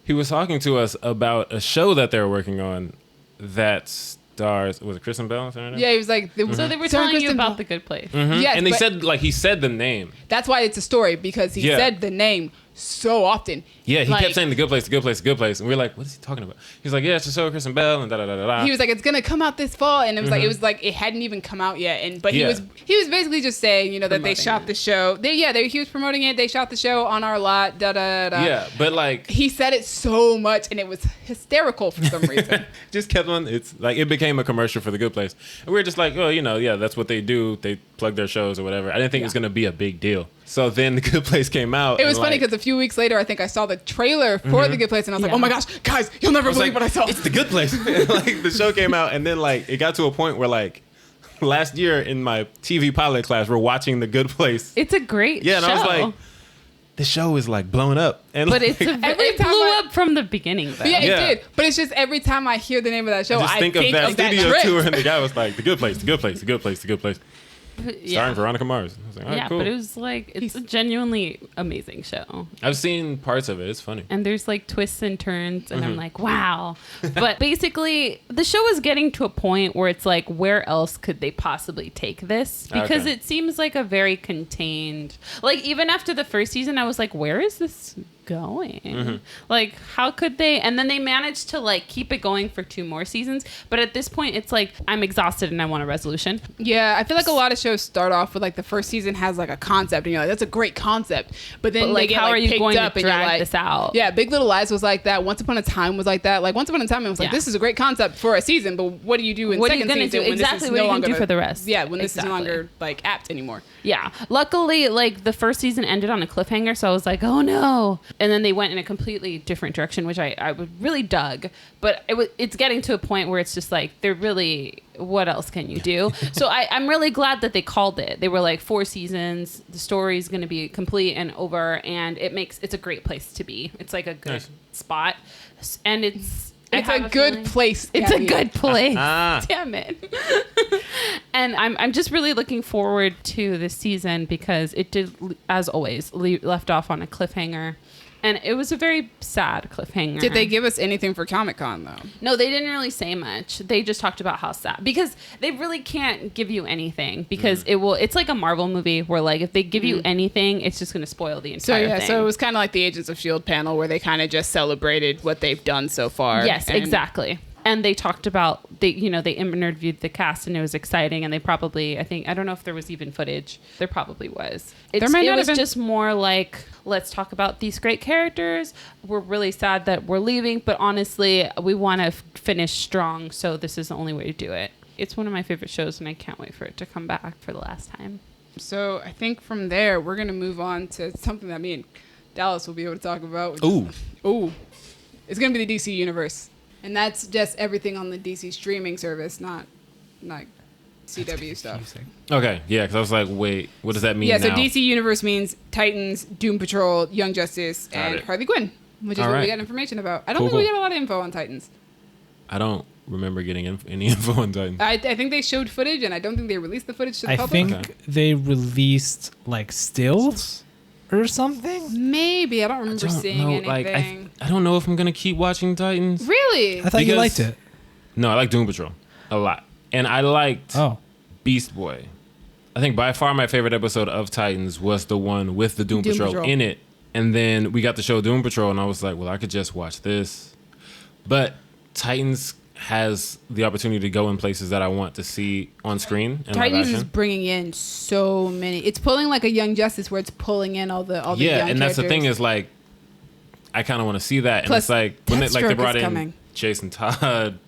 he was talking to us about a show that they were working on that stars, was it Kristen Bell? Is that her name? Yeah, he was like... So they were Sarah telling you Kristen about Bell. The Good Place. Yes, And they but said, like, he said the name. that's why it's a story, because he Yeah. said the name so often. Yeah, he Like, kept saying the good place, the good place, the good place. And we were like, what is he talking about? He's like, yeah, it's a show with Kristen Bell and da-da-da-da-da. he was like, it's gonna come out this fall, and it was like it hadn't even come out yet, but Yeah. he was basically just saying, that they Promoting shot it. the show. He was promoting it. They shot the show on our lot. Da da da. Yeah, but like... He said it so much, and it was hysterical for some reason. just kept on. It's like it became a commercial for the Good Place, and we were just like, well, yeah, that's what they do. They plug their shows or whatever. I didn't think it was gonna be a big deal. So then the Good Place came out. It was and, funny like, because a few weeks later, I think I saw the trailer for the Good Place, and I was like, Yeah. oh my gosh, guys, you'll never I was believe like, what I saw. It's the Good Place. And, like the show came out, and then like it got to a point where like last year in my TV pilot class, we're watching the Good Place. It's a great Yeah, and show. I was like, the show is like blown up, and But like, it time blew I- up from the beginning, though. Yeah, it Yeah. did. But it's just every time I hear the name of that show, just I think of that studio trip. tour, and the guy was like, the Good Place, the Good Place, the Good Place, the Good Place. Starring Veronica Mars. I was like, all right, Yeah, cool. but it was like, it's a genuinely amazing show. I've seen parts of it. It's funny. And there's like twists and turns, and I'm like, wow. But basically, the show is getting to a point where it's like, where else could they possibly take this? Because Okay. it seems like a very contained, like even after the first season, I was like, where is this going? Like, how could they? And then they managed to like keep it going for 2 more seasons. But at this point, it's like, I'm exhausted and I want a resolution. Yeah, I feel like a lot of shows start off with like the first season has like a concept, and you're like, that's a great concept. But then But, like, they get how like are you picked going to up, and you're drag like, this out? Yeah, Big Little Lies was like that. Once Upon a Time was like that. Like Once Upon a Time, it was like, Yeah. this is a great concept for a season, but what do you do in What are you second gonna season do? when Exactly, this is what are no you gonna longer do for the rest? Yeah, when this is no Exactly. longer like apt anymore. Yeah. Luckily, like the first season ended on a cliffhanger, so I was like, oh no. and then they went in a completely different direction, which I would really dug. But it's getting to a point where it's just like, they're really, what else can you do? So I'm really glad that they called it. They were like 4 seasons. The story's going to be complete and over, and it's a great place to be. It's like a good spot, and it's a good place. It's a good place. Damn it. And I'm just really looking forward to this season because it did, as always, left off on a cliffhanger. And it was a very sad cliffhanger. Did they give us anything for Comic-Con, though? No, they didn't really say much. They just talked about how sad. Because they really can't give you anything. Because it's like a Marvel movie where, like, if they give you anything, it's just going to spoil the entire thing. So it was kind of like the Agents of S.H.I.E.L.D. panel where they kind of just celebrated what they've done so far. Yes, exactly. And they talked about, they interviewed the cast, and it was exciting. And they probably, I don't know if there was even footage. There probably was. It was just more like, let's talk about these great characters. We're really sad that we're leaving, but honestly, we want to finish strong. So this is the only way to do it. It's one of my favorite shows, and I can't wait for it to come back for the last time. So I think from there, we're going to move on to something that me and Dallas will be able to talk about. Ooh. It's going to be the DC universe. And that's just everything on the DC streaming service, not like CW stuff. Okay, yeah, because I was like, wait, what does that mean now? So DC Universe means Titans, Doom Patrol, Young Justice, and Harley Quinn, which is what we got information about. I don't think we got a lot of info on Titans. I don't remember getting any info on Titans. I think they showed footage, and I don't think they released the footage to the public. I think they released, like, stills or something? Maybe. I don't remember seeing anything. I don't know if I'm going to keep watching Titans. Really? I thought you liked it. No, I like Doom Patrol a lot. And I liked Beast Boy. I think by far my favorite episode of Titans was the one with the Doom Patrol in it. And then we got the show Doom Patrol, and I was like, well, I could just watch this. But Titans has the opportunity to go in places that I want to see on screen. Titans is bringing in so many. It's pulling like a Young Justice where it's pulling in all the young characters. That's the thing is like, I kind of want to see that. Plus, and it's like when they brought in coming. Jason Todd,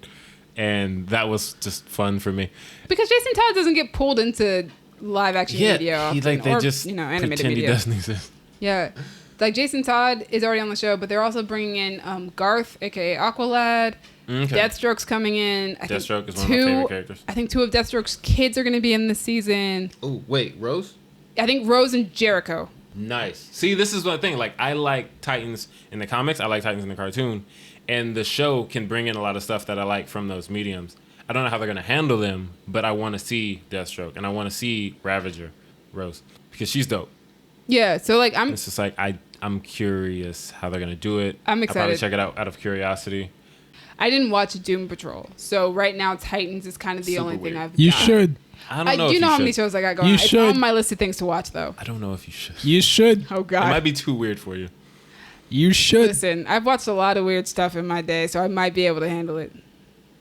and that was just fun for me. Because Jason Todd doesn't get pulled into live action media often, they just animated pretend media. He doesn't exist. Yeah. Like Jason Todd is already on the show, but they're also bringing in Garth, aka Aqualad. Okay. Deathstroke's coming in. Deathstroke is one of my favorite characters. I think 2 of Deathstroke's kids are going to be in this season. Oh, wait, Rose? I think Rose and Jericho. Nice. See, this is one thing. Like, I like Titans in the comics. I like Titans in the cartoon. And the show can bring in a lot of stuff that I like from those mediums. I don't know how they're going to handle them, but I want to see Deathstroke. And I want to see Ravager, Rose. Because she's dope. Yeah, so like It's just like, I'm curious how they're going to do it. I'm excited. I'll probably check it out of curiosity. I didn't watch Doom Patrol. So right now, Titans is kind of the only thing I've got. You should. I do know how many shows I got going on. It's on my list of things to watch, though. I don't know if you should. You should. Oh, God. It might be too weird for you. You should. Listen, I've watched a lot of weird stuff in my day, so I might be able to handle it.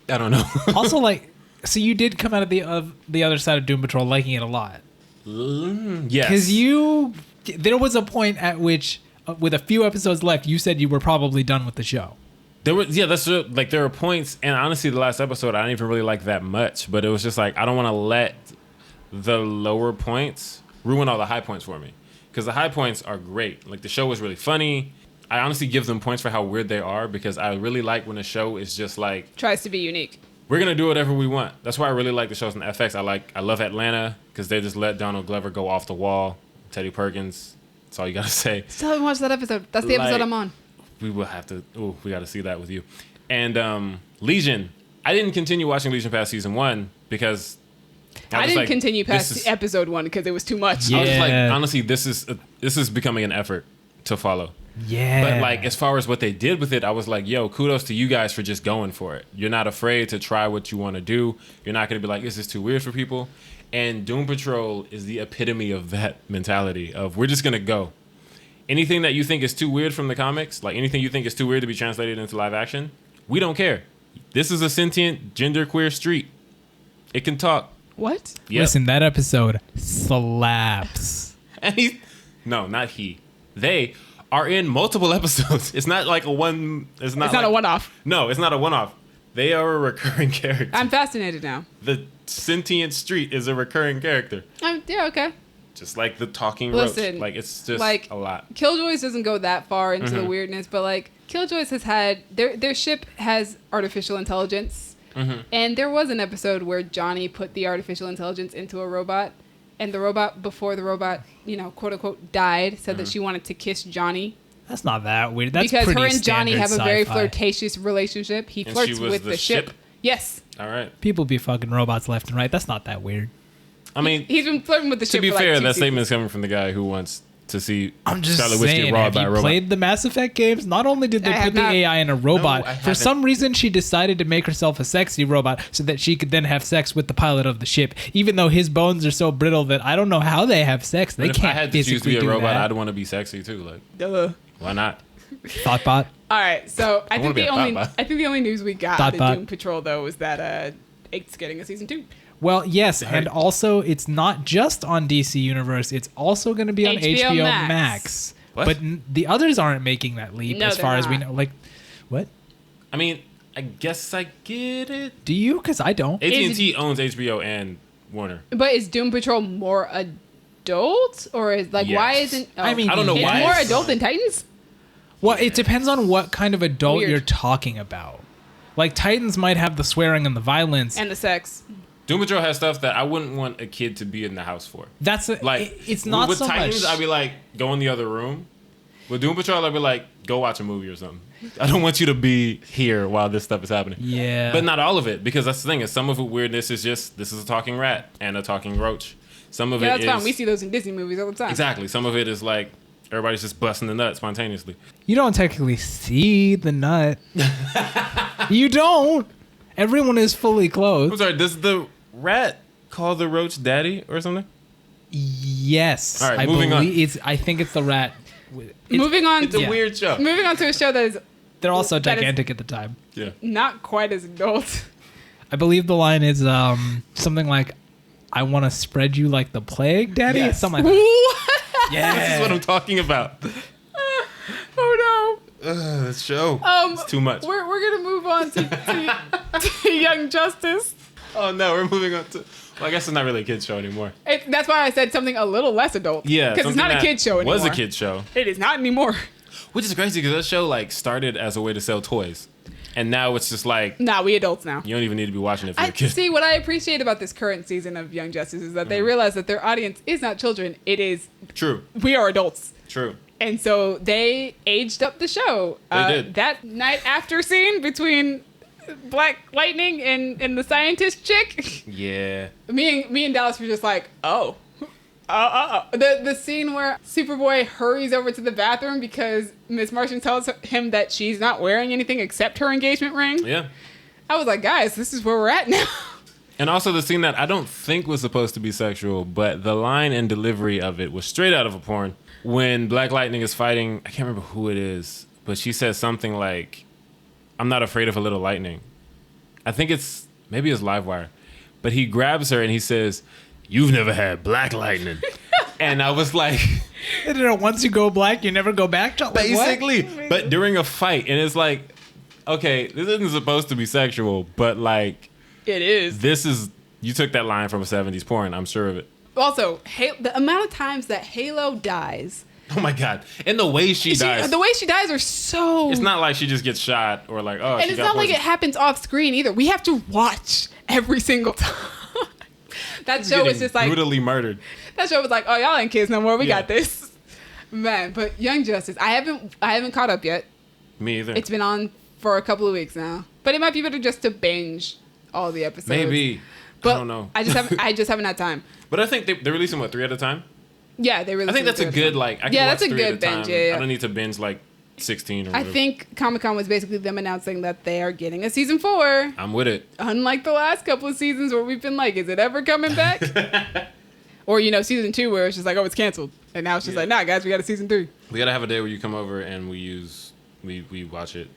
I don't know. Also, like, so you did come out of the other side of Doom Patrol liking it a lot. Yes. Because there was a point at which, with a few episodes left, you said you were probably done with the show. That's true. Like, there were points, and honestly, the last episode, I didn't even really like that much, but it was just like, I don't want to let the lower points ruin all the high points for me. Because the high points are great. Like, the show was really funny. I honestly give them points for how weird they are, because I really like when a show is just like... tries to be unique. We're going to do whatever we want. That's why I really like the shows on FX. I love Atlanta, because they just let Donald Glover go off the wall. Teddy Perkins. That's all you got to say. Still haven't watched that episode. That's the episode I'm on. We will have to. Oh, we got to see that with you. And Legion. I didn't continue watching Legion past season 1 because I didn't continue past episode 1 because it was too much. Yeah. I was like, honestly, this is becoming an effort to follow. Yeah. But like, as far as what they did with it, I was like, yo, kudos to you guys for just going for it. You're not afraid to try what you want to do. You're not going to be like, is this too weird for people? And Doom Patrol is the epitome of that mentality of we're just going to go. Anything that you think is too weird from the comics, like anything you think is too weird to be translated into live action, we don't care. This is a sentient, genderqueer street. It can talk. What? Yep. Listen, that episode slaps. And no, not he. They are in multiple episodes. It's not like a one. It's not a one-off. No, it's not a one-off. They are a recurring character. I'm fascinated now. The sentient street is a recurring character. Yeah, okay. just like the talking Listen, roach. Like it's just like, a lot. Killjoys doesn't go that far into the weirdness, but like Killjoys has had their ship has artificial intelligence, and there was an episode where Johnny put the artificial intelligence into a robot, and the robot, before the robot, quote unquote, died, said that she wanted to kiss Johnny. That's not that weird. That's because pretty her and Johnny have a very sci-fi. flirtatious relationship. He And flirts she was with the ship. Yes. All right. People be fucking robots left and right. That's not that weird. I mean, He's been flirting with the ship. to be for like fair, 2 that seasons. statement is coming from the guy who wants to see I'm just Scarlet Witch saying, get robbed have by a you robot. played the Mass Effect games? Not only did they I put have the not. AI in a robot, No, I for haven't. some reason she decided to make herself a sexy robot so that she could then have sex with the pilot of the ship, even though his bones are so brittle that I don't know how they have sex. They But if I can't had to choose to physically be a do robot, that. I'd want to be sexy too. Like, Duh. why not? Thoughtbot. All right, so I wanna think be a thought I think the only news we got Thought the bot. Doom Patrol though was that it's getting a season 2. Well, yes, Right. and also it's not just on DC Universe. It's also going to be on HBO HBO Max. Max. What? But the others aren't making that leap No, as they're far as we not. know. Like, what? I mean, I guess I get it. Do you? Because I don't. AT&T owns HBO and Warner. But is Doom Patrol more adult or is like why Yes. isn't? I mean, I don't know it's why more it's- adult than Titans. Well, it depends on what kind of adult Weird. you're talking about. Like, Titans might have the swearing and the violence. And the sex. Doom Patrol has stuff that I wouldn't want a kid to be in the house for. That's Like, it's not with so Titans, much. I'd be like, go in the other room. With Doom Patrol, I'd be like, go watch a movie or something. I don't want you to be here while this stuff is happening. Yeah. But not all of it, because that's the thing. Is some of the weirdness is just this is a talking rat and a talking roach. Some of Yeah, it that's is fine. We see those in Disney movies all the time. exactly. Some of it is like everybody's just busting the nut spontaneously. You don't technically see the nut. You don't. Everyone is fully I'm clothed. sorry. Does the rat call the roach daddy or something? Yes. All right, I moving on. believe I think it's the rat. Moving on. It's a Yeah. weird show. Moving on to a show that is They're also That is- gigantic at the time. Yeah. not quite as adult. I believe the line is something like, "I want to spread you like the plague, Daddy." Yes. Something like that. Yeah. This is what I'm talking about. Oh That show. no. It's too much. We're gonna move on to Young Justice. Oh no, we're moving on to. Well, I guess it's not really a kid's show anymore. That's why I said something a little less adult. Yeah, because it's something not a that kid show anymore. Was a kid show, It is not anymore. which is crazy because that show like started as a way to sell toys, and now it's just like Nah, we adults now. you don't even need to be watching it for your kid. See, what I appreciate about this current season of Young Justice is that they realize that their audience is not children. It is, True, we are adults. true. And so they aged up the show. They did. That night after scene between Black Lightning and the scientist chick, Yeah. me and Dallas were just like, oh. The scene where Superboy hurries over to the bathroom because Miss Martian tells him that she's not wearing anything except her engagement ring. Yeah. I was like, guys, this is where we're at now. And also the scene that I don't think was supposed to be sexual, but the line and delivery of it was straight out of a porn. When Black Lightning is fighting, I can't remember who it is, but she says something like, "I'm not afraid of a little lightning." I think maybe it's Livewire, but he grabs her and he says, "You've never had black lightning." And I was like, Once you go black, you never go back. Like, what? basically, but during a fight, and it's like, okay, this isn't supposed to be sexual, but like, It is. you took that line from a 70s porn, I'm sure of it. Also, the amount of times that Halo dies. Oh my God. And the way she dies. The way she dies are so... It's not like she just gets shot or like, oh, And she it's got not like it poisoned. happens off screen either. We have to watch every single time. That She's show was getting just like... brutally murdered. That show was like, oh, y'all ain't kids no more. We Yeah. got this. Man, but Young Justice, I haven't caught up yet. Me either. It's been on for a couple of weeks now. But it might be better just to binge all the episodes. Maybe. But I don't know. I just haven't had time. But I think they're releasing, what, 3 at a time? Yeah, they really. I think that's a good, like, I can Yeah, watch that's a 3 at good binge, time. yeah. I don't need to binge, like, 16 or I whatever. think Comic-Con was basically them announcing that they are getting a season 4. I'm with it. Unlike the last couple of seasons where we've been like, is it ever coming back? Or, season 2 where it's just like, oh, it's canceled. And now it's just like, nah, guys, we got a season 3. We got to have a day where you come over and we watch it.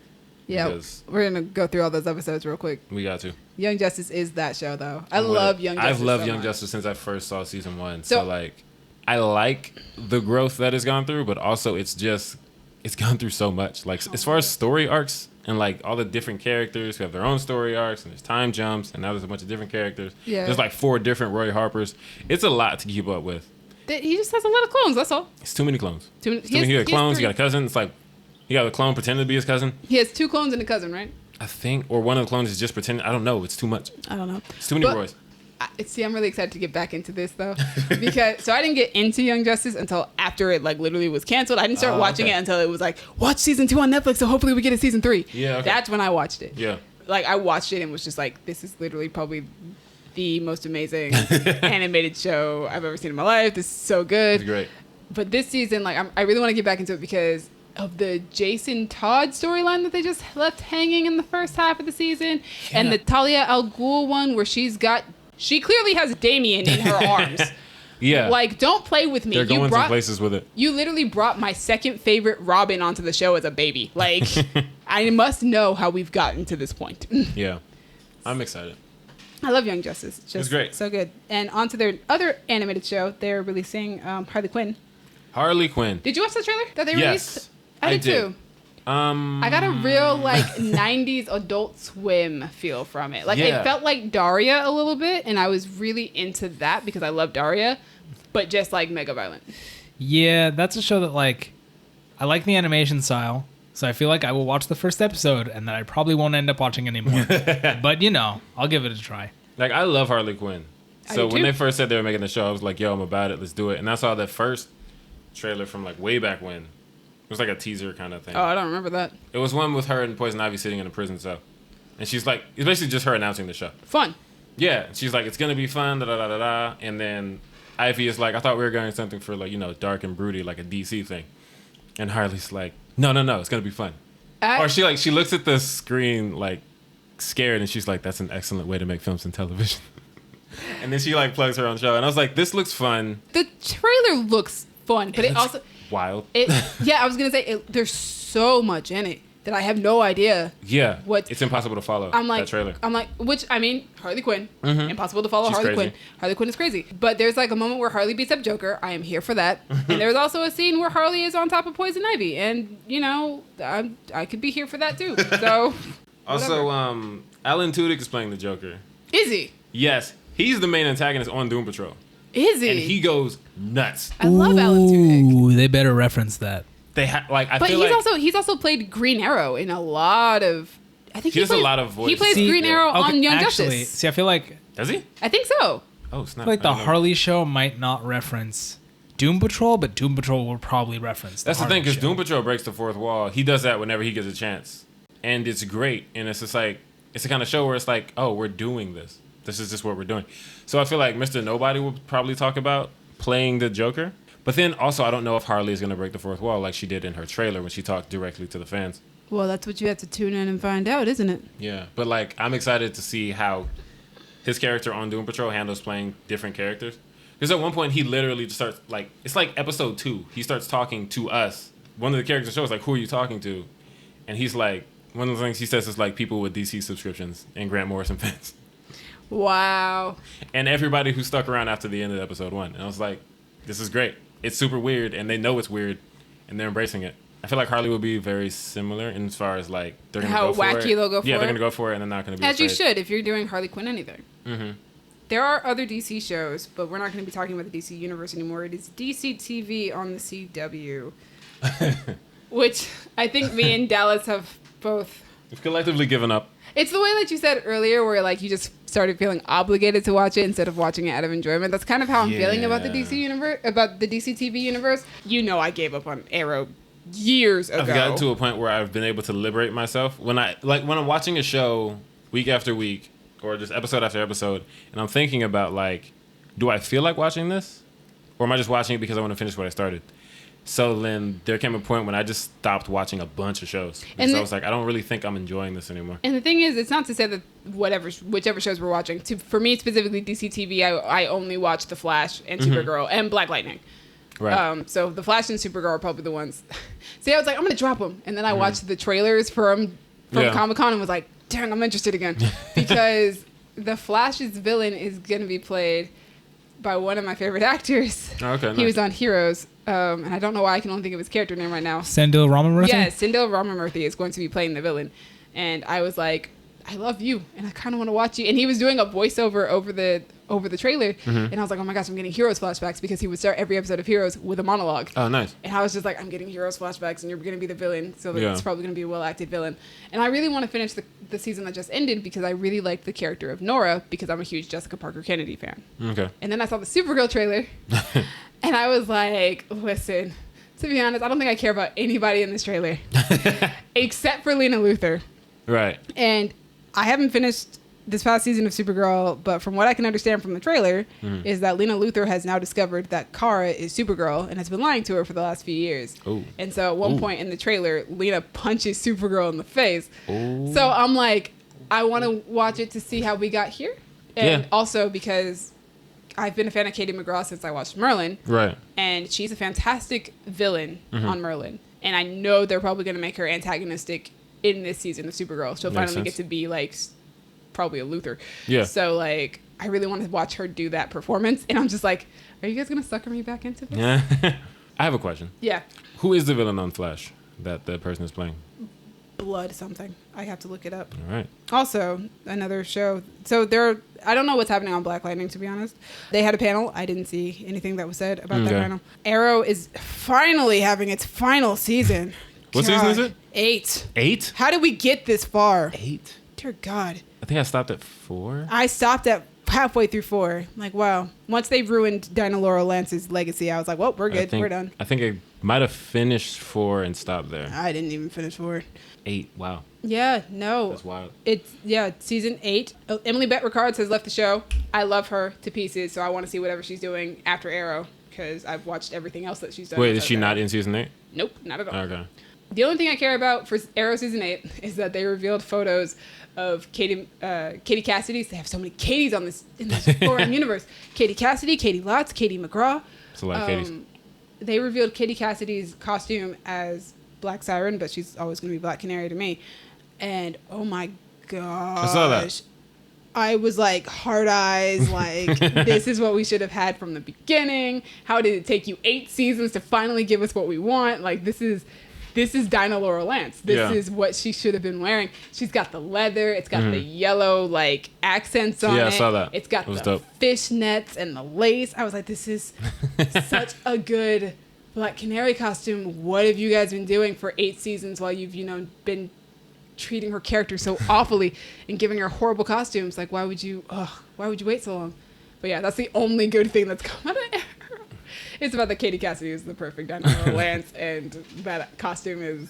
Yeah, Because we're going to go through all those episodes real quick. we got to. Young Justice is that show, though. I I'm with love it. Young Justice. I've loved so Young much. Justice since I first saw season 1. So- So, like, I like the growth that it's gone through, but also it's gone through so much. Like, as far as story arcs and, like, all the different characters who have their own story arcs, and there's time jumps, and now there's a bunch of different characters. Yeah. There's, like, 4 different Roy Harpers. It's a lot to keep up with. He just has a lot of clones. That's all. It's too many clones. He He got clones. He got a cousin. It's like he got a clone pretending to be his cousin. He has 2 clones and a cousin, right? I think, or one of the clones is just pretending. I don't know. It's too much. I don't know. It's too many Roys. See, I'm really excited to get back into this though, because I didn't get into Young Justice until after it like literally was canceled. I didn't start watching it until it was like, watch season 2 on Netflix, so hopefully we get a season 3. Yeah, okay. That's when I watched it. Yeah. Like I watched it and was just like, this is literally probably the most amazing animated show I've ever seen in my life. This is so good. It's great. But this season, like I really want to get back into it because of the Jason Todd storyline that they just left hanging in the first half of the season, and the Talia al Ghul one where she clearly has Damien in her arms. Yeah. Like, don't play with me. They're going some places with it. You literally brought my second favorite Robin onto the show as a baby. Like, I must know how we've gotten to this point. Yeah. I'm excited. I love Young Justice. It's just It's great. so good. And onto their other animated show, they're releasing Harley Quinn. Harley Quinn. Did you watch the trailer that they released? Yes. I did too. I got a real like 90s Adult Swim feel from it. Like Yeah. it felt like Daria a little bit, and I was really into that because I love Daria, but just like mega violent. Yeah, that's a show that like I like the animation style, so I feel like I will watch the first episode and then I probably won't end up watching anymore. But you know, I'll give it a try. Like, I love Harley Quinn. I So do when too. they first said they were making the show, I was like, yo, I'm about it. Let's do it. And I saw the first trailer from like way back when. It was like a teaser kind of thing. Oh, I don't remember that. It was one with her and Poison Ivy sitting in a prison cell. And she's like, it's basically just her announcing the show. Fun. Yeah. She's like, it's going to be fun, da da da da da. And then Ivy is like, I thought we were going something for like, you know, dark and broody, like a DC thing. And Harley's like, no, it's going to be fun. Or she looks at the screen like scared and she's like, that's an excellent way to make films and television. And then she like plugs her own show. And I was like, this looks fun. The trailer looks fun, but it looks also wild. Yeah, I was gonna say there's so much in it that I have no idea. Yeah. What It's impossible to follow I'm like, that trailer. I'm like, which I mean, Harley Quinn, Mhm. impossible to follow. She's Harley crazy. Quinn. Harley Quinn is crazy. But there's like a moment where Harley beats up Joker. I am here for that. And there's also a scene where Harley is on top of Poison Ivy, and you know, I could be here for that too. So. Also, whatever. Alan Tudyk is playing the Joker. Is he? Yes, he's the main antagonist on Doom Patrol, Is he? and he goes nuts. I love Alan Tudyk. Ooh, they better reference that. They like I But feel he's also played Green Arrow in a lot of. I think He does a plays- lot of voice. He plays See, Green yeah. Arrow on Young actually, Justice. see, I feel like does he? I think so. Oh snap! like the I don't know. Harley show might not reference Doom Patrol, but Doom Patrol will probably reference. That's the Harley thing, because show. Doom Patrol breaks the fourth wall. He does that whenever he gets a chance, and it's great. And it's just like it's the kind of show where it's like, oh, we're doing this. This is just what we're doing. So I feel like Mr. Nobody will probably talk about playing the Joker. But then also, I don't know if Harley is going to break the fourth wall like she did in her trailer when she talked directly to the fans. Well, that's what you have to tune in and find out, isn't it? Yeah, but like I'm excited to see how his character on Doom Patrol handles playing different characters. Because at one point he literally just starts like it's like episode 2. He starts talking to us. One of the characters shows like, who are you talking to? And he's like, one of the things he says is like people with DC subscriptions and Grant Morrison fans. Wow. And everybody who stuck around after the end of episode 1. And I was like, this is great. It's super weird, and they know it's weird, and they're embracing it. I feel like Harley will be very similar in as far as like they're gonna How go for it. wacky they'll go for Yeah, they're it? gonna go for it, and they're not gonna be As you afraid. should if you're doing Harley Quinn anything. Mm-hmm. There are other DC shows, but we're not going to be talking about the DC universe anymore. It is DCTV on the CW, which I think me and Dallas have both. We've collectively given up. It's the way that you said earlier, where like you just started feeling obligated to watch it instead of watching it out of enjoyment. That's kind of how I'm feeling about the Yeah. DC universe, about the DCTV universe. You know, I gave up on Arrow years ago. I've gotten to a point where I've been able to liberate myself when I'm watching a show week after week or just episode after episode, and I'm thinking about like, do I feel like watching this, or am I just watching it because I want to finish what I started? So then there came a point when I just stopped watching a bunch of shows because I was like, I don't really think I'm enjoying this anymore. And the thing is, it's not to say that whichever shows we're watching. For me specifically, DCTV, I only watch The Flash and Supergirl and Black Lightning. Right. So The Flash and Supergirl are probably the ones. See, I was like, I'm gonna drop them, and then I watched the trailers from Yeah. Comic-Con and was like, dang, I'm interested again because The Flash's villain is gonna be played by one of my favorite actors. Oh, okay, He nice. was on Heroes, and I don't know why I can only think of his character name right now. Sandil Ramamurthy? Yes, Sindel Ramamurthy is going to be playing the villain. And I was like, I love you, and I kind of want to watch you. And he was doing a voiceover over the over the trailer, and I was like, oh my gosh, I'm getting Heroes flashbacks, because he would start every episode of Heroes with a monologue. Oh, nice. And I was just like, I'm getting Heroes flashbacks, and you're going to be the villain, so it's probably going to be a well-acted villain. And I really want to finish the season that just ended, because I really liked the character of Nora, because I'm a huge Jessica Parker Kennedy fan. Okay. And then I saw the Supergirl trailer, and I was like, listen, to be honest, I don't think I care about anybody in this trailer, except for Lena Luthor. Right. And I haven't finished this past season of Supergirl, but from what I can understand from the trailer, is that Lena Luthor has now discovered that Kara is Supergirl and has been lying to her for the last few years. Ooh. And so at one point in the trailer, Lena punches Supergirl in the face. Ooh. So I'm like, I want to watch it to see how we got here. And also because I've been a fan of Katie McGraw since I watched Merlin. Right. And she's a fantastic villain on Merlin. And I know they're probably going to make her antagonistic in this season of Supergirl. She'll finally get to be like probably a Luthor. Yeah. So like, I really want to watch her do that performance. And I'm just like, are you guys going to sucker me back into this? Yeah. I have a question. Yeah. Who is the villain on Flash that the person is playing? Blood something. I have to look it up. All right. Also, another show. So I don't know what's happening on Black Lightning, to be honest. They had a panel. I didn't see anything that was said about that panel. Arrow is finally having its final season. What season is it? 8. 8? How did we get this far? 8? Dear God. I think I stopped at 4. I stopped at halfway through 4. Like, wow. Once they ruined Dinah Laura Lance's legacy, I was like, well, we're good. We're done. I think I might have finished 4 and stopped there. I didn't even finish 4. 8. Wow. Yeah, no. That's wild. Season 8. Emily Bett Rickards has left the show. I love her to pieces, so I want to see whatever she's doing after Arrow, because I've watched everything else that she's done. Wait, is she not in season 8? Nope, not at all. Okay. The only thing I care about for Arrow season 8 is that they revealed photos of Katie Cassidy's. They have so many Katies in this foreign universe. Katie Cassidy, Katie Lotz, Katie McGraw. It's a lot of Katies. They revealed Katie Cassidy's costume as Black Siren, but she's always going to be Black Canary to me. And oh my gosh. I saw that. I was like, hard eyes, like, this is what we should have had from the beginning. How did it take you 8 seasons to finally give us what we want? Like, this is Dinah Laura Lance. This is what she should have been wearing. She's got the leather. It's got the yellow, like, accents on it. Yeah, I saw that. It's got the fishnets and the lace. I was like, this is such a good Black Canary costume. What have you guys been doing for 8 seasons while you've, been treating her character so awfully and giving her horrible costumes? Like, why would you wait so long? But yeah, that's the only good thing that's come out of Arrow. It's about that Katie Cassidy is the perfect Dinah Lance, and that costume is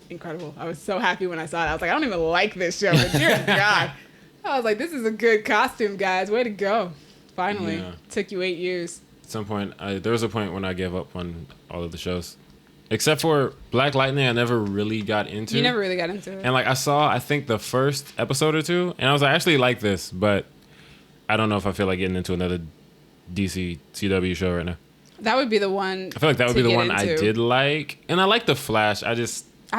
incredible. I was so happy when I saw it. I was like, I don't even like this show, but dear God. I was like, this is a good costume, guys. Way to go. Finally. Yeah. Took you 8 years. At some point, there was a point when I gave up on all of the shows. Except for Black Lightning, I never really got into. You never really got into it. And like, I saw, I think, the first episode or 2, and I was like, I actually like this, but I don't know if I feel like getting into another DC CW show right now. That would be the one. I feel like that would be the one I did like, and I like the Flash. I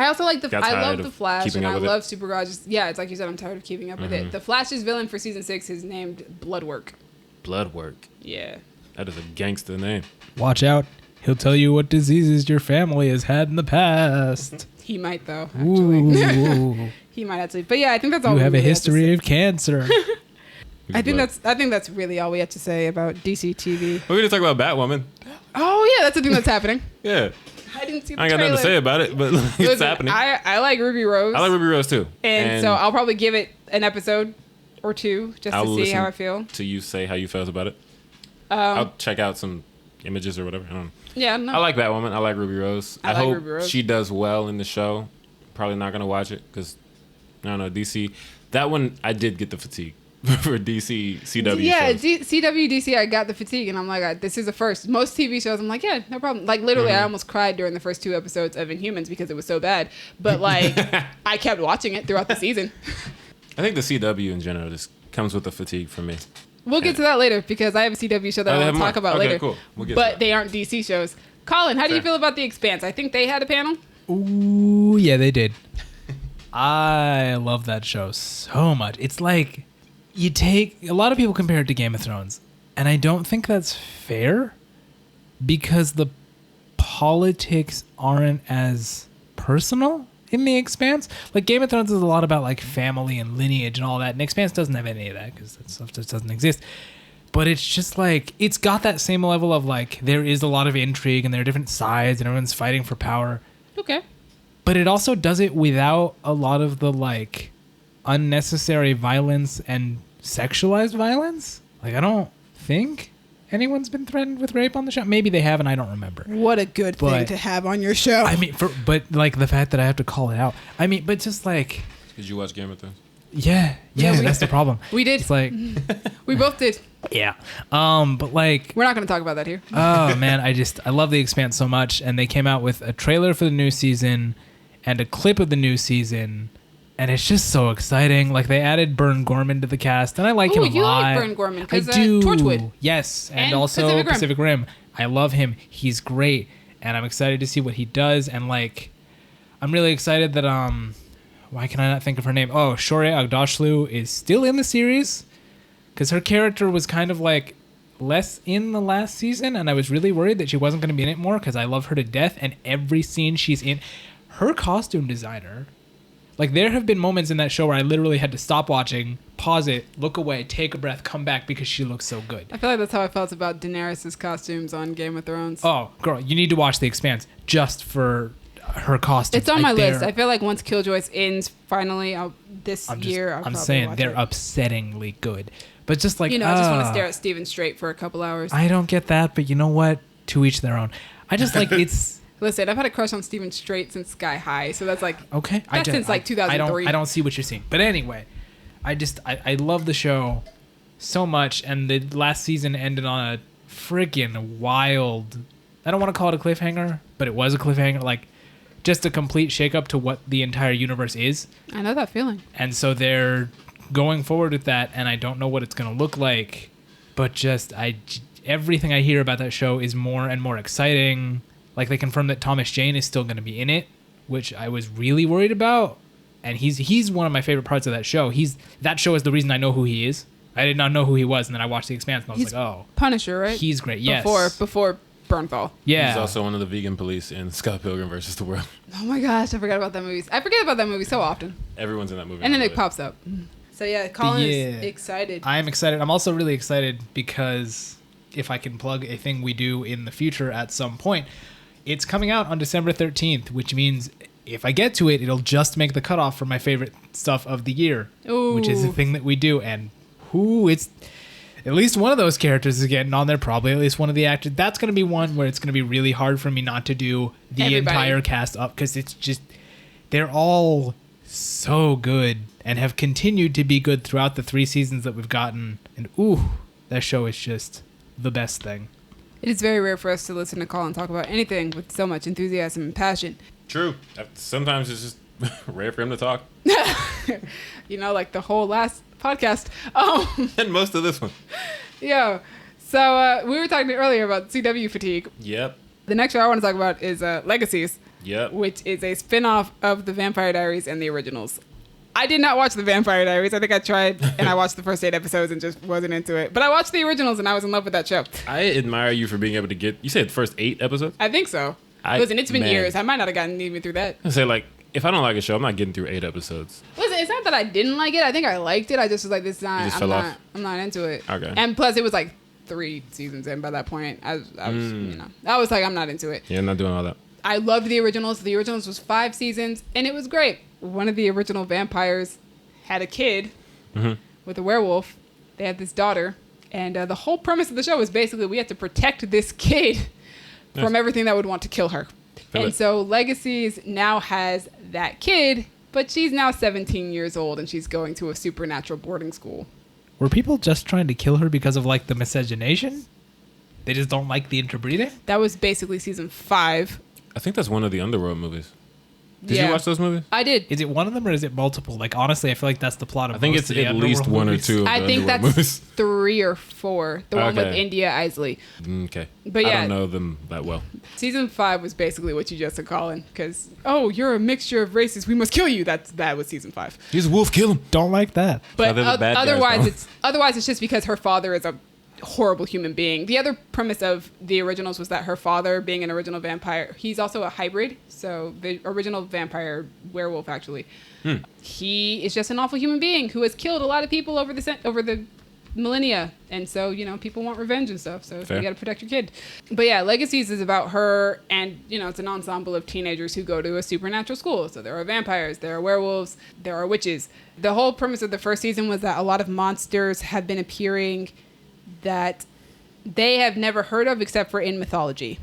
also like I love the Flash, and I love Supergirl. It's like you said, I'm tired of keeping up with it. The Flash's villain for season 6 is named Bloodwork. Bloodwork. Yeah. That is a gangster name. Watch out. He'll tell you what diseases your family has had in the past. He might, though, actually. He might actually. But yeah, I think that's all. You have a history of cancer. I think that's really all we have to say about DCTV. We're going to talk about Batwoman. Oh, yeah, that's the thing that's happening. Yeah. I didn't see the I ain't got nothing to say about it, but it's happening. I like Ruby Rose. I like Ruby Rose, too. And so I'll probably give it an episode or 2 just to see how I feel. To you say how you felt about it. I'll check out some images or whatever. I don't know. Yeah, no. I like Batwoman. I like Ruby Rose. I hope Ruby Rose. she does well in the show. Probably not going to watch it because, I don't know, DC. That one, I did get the fatigue for DC, CW shows. CW, DC, I got the fatigue. And I'm like, this is a first. Most TV shows, I'm like, yeah, no problem. Like, literally, I almost cried during the first 2 episodes of Inhumans because it was so bad. But, like, I kept watching it throughout the season. I think the CW in general just comes with the fatigue for me. We'll get to that later because I have a CW show that I want to talk about later. Cool. But they aren't DC shows. Colin, how do you feel about The Expanse? I think they had a panel. Ooh, yeah, they did. I love that show so much. It's like a lot of people compare it to Game of Thrones, and I don't think that's fair because the politics aren't as personal in The Expanse. Like, Game of Thrones is a lot about like family and lineage and all that, and Expanse doesn't have any of that because that stuff just doesn't exist. But it's just like, it's got that same level of like, there is a lot of intrigue and there are different sides and everyone's fighting for power. Okay. But it also does it without a lot of the like unnecessary violence and sexualized violence. Like, I don't think anyone's been threatened with rape on the show. Maybe they have and I don't remember. What a good thing But- to have on your show. I mean, but like the fact that I have to call it out. I mean, but just like, Did you watch Game of Thrones? yeah, that's the problem. We did. It's like, We both did. yeah. But like, We're not going to talk about that here. oh man, I love The Expanse so much, and they came out with a trailer for the new season and a clip of the new season, and it's just so exciting. Like, they added Burn Gorman to the cast, and I like him a lot. You like Burn Gorman I because do. Torchwood. Yes, and And also Pacific Rim. Pacific Rim. I love him. He's great, and I'm excited to see what he does. And like, I'm really excited that why can I not think of her name? Oh, Shore Agdashlu is still in the series, because her character was kind of like less in the last season, and I was really worried that she wasn't going to be in it more because I love her to death, and every scene she's in, her costume designer, like, there have been moments in that show where I literally had to stop watching, pause it, look away, take a breath, come back because she looks so good. I feel like that's how I felt about Daenerys' costumes on Game of Thrones. Oh, girl, you need to watch The Expanse just for her costume. It's on my list. I feel like once Killjoys ends finally this year, I'll I'm probably saying watch they're it. upsettingly good. But just like, I just want to stare at Steven straight for a couple hours. I don't get that, but you know what? To each their own. I just like, it's... Listen, I've had a crush on Steven Strait since Sky High, so that's like Okay. That's since like 2003. I don't see what you're seeing. But anyway, I love the show so much, and the last season ended on a freaking wild, I don't want to call it a cliffhanger, but it was a cliffhanger, like just a complete shakeup to what the entire universe is. I know that feeling. And so they're going forward with that, and I don't know what it's going to look like, but just everything I hear about that show is more and more exciting. Like, they confirmed that Thomas Jane is still going to be in it, which I was really worried about. And he's one of my favorite parts of that show. That show is the reason I know who he is. I did not know who he was, and then I watched The Expanse, and I was He's like, oh. Punisher, right? He's great, yes. Before Burnfall. Yeah. He's also one of the vegan police in Scott Pilgrim versus the World. Oh my gosh, I forgot about that movie. I forget about that movie so often. Everyone's in that movie. And then I it love pops up. So yeah, Colin Yeah. is excited. I'm excited. I'm also really excited because if I can plug a thing we do in the future at some point, it's coming out on December 13th, which means if I get to it, it'll just make the cutoff for my favorite stuff of the year, which is the Ooh. thing that we do. And it's at least one of those characters is getting on there, probably at least one of the actors. That's going to be one where it's going to be really hard for me not to do the Everybody. entire cast up, because it's just, they're all so good and have continued to be good throughout the 3 seasons that we've gotten. And ooh, that show is just the best thing. It is very rare for us to listen to Colin talk about anything with so much enthusiasm and passion. it. True. Sometimes it's just rare for him to talk. You know, like the whole last podcast. And most of this one. Yeah. So we were talking earlier about CW fatigue. Yep. The next show I want to talk about is Legacies, Yep. which is a spin-off of The Vampire Diaries and the originals. I did not watch The Vampire Diaries. I think I tried, and I watched the first 8 episodes and just wasn't into it. But I watched the originals, and I was in love with that show. I admire you for being able to get. You said first 8 episodes? I think so. Listen, it's been years. I might not have gotten even through that. I say, like, if I don't like a show, I'm not getting through 8 episodes. Listen, it's not that I didn't like it. I think I liked it. I just was like, this is not. You just I'm fell not. off? I'm not into it. Okay. And plus, it was like 3 seasons in by that point. I was, I was like, I'm not into it. Yeah, I'm not doing all that. I loved the originals. The originals was 5 seasons, and it was great. One of the original vampires had a kid with a werewolf. They had this daughter, and the whole premise of the show was basically we had to protect this kid from everything that would want to kill her. Feel And it. so Legacies now has that kid, but she's now 17 years old, and she's going to a supernatural boarding school. Were people just trying to kill her because of like the miscegenation? They just don't like the interbreeding? That was basically season 5. I think that's one of the Underworld movies. Did Yeah. you watch those movies? I did. Is it one of them or is it multiple? Like, honestly, I feel like that's the plot of I think most it's of the at least Underworld 1 or movies. 2 of the I think Underworld that's movies. 3 or 4. The one with Okay. India Isley. Okay. But I yeah. don't know them that well. Season 5 was basically what you just said, Colin. Because, oh, you're a mixture of races. We must kill you. That was season 5. He's a wolf, kill him. Don't like that. But they're the bad guys, otherwise, it's just because her father is a horrible human being. The other premise of the originals was that her father, being an original vampire, he's also a hybrid. So the original vampire werewolf, actually, he is just an awful human being who has killed a lot of people over the millennia, and so people want revenge and stuff, so Fair. you got to protect your kid. But yeah, Legacies is about her, and it's an ensemble of teenagers who go to a supernatural school. So there are vampires, there are werewolves, there are witches. The whole premise of the first season was that a lot of monsters have been appearing that they have never heard of except for in mythology.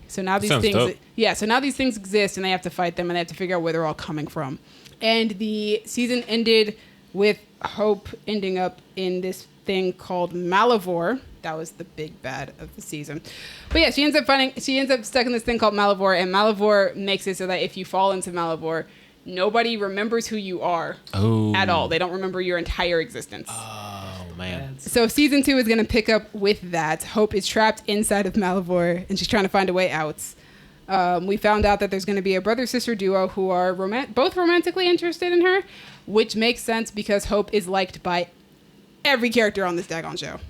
So now these Sounds things, dope. so now these things exist, and they have to fight them, and they have to figure out where they're all coming from. And the season ended with Hope ending up in this thing called Malivore. That was the big bad of the season. But yeah, she ends up stuck in this thing called Malivore, and Malivore makes it so that if you fall into Malivore, nobody remembers who you are at all. They don't remember your entire existence. Oh man. So season 2 is going to pick up with that. Hope is trapped inside of Malivore, and she's trying to find a way out. We found out that there's going to be a brother-sister duo who are both romantically interested in her, which makes sense because Hope is liked by every character on this daggone show.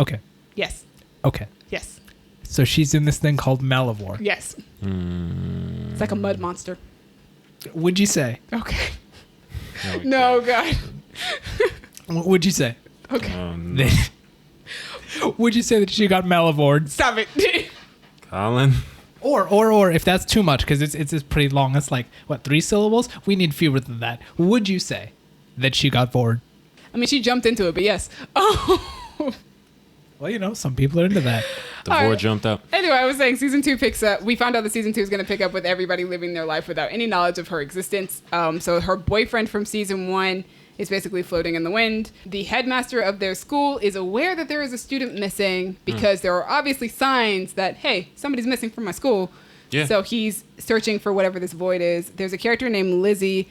Okay. Yes. Okay. Yes. So she's in this thing called Malivore. Yes. It's like a mud monster. Would you say? Okay. No, God. Would you say? Okay. No. Would you say that she got Malivore? Stop it. Colin. Or if that's too much, because it's pretty long. It's like, what, 3 syllables? We need fewer than that. Would you say that she got bored? I mean, she jumped into it, but yes. Oh. Well, some people are into that. The All board right. jumped up. Anyway, I was saying season 2 picks up. We found out that season 2 is going to pick up with everybody living their life without any knowledge of her existence. So her boyfriend from season 1 is basically floating in the wind. The headmaster of their school is aware that there is a student missing because there are obviously signs that, hey, somebody's missing from my school. Yeah. So he's searching for whatever this void is. There's a character named Lizzie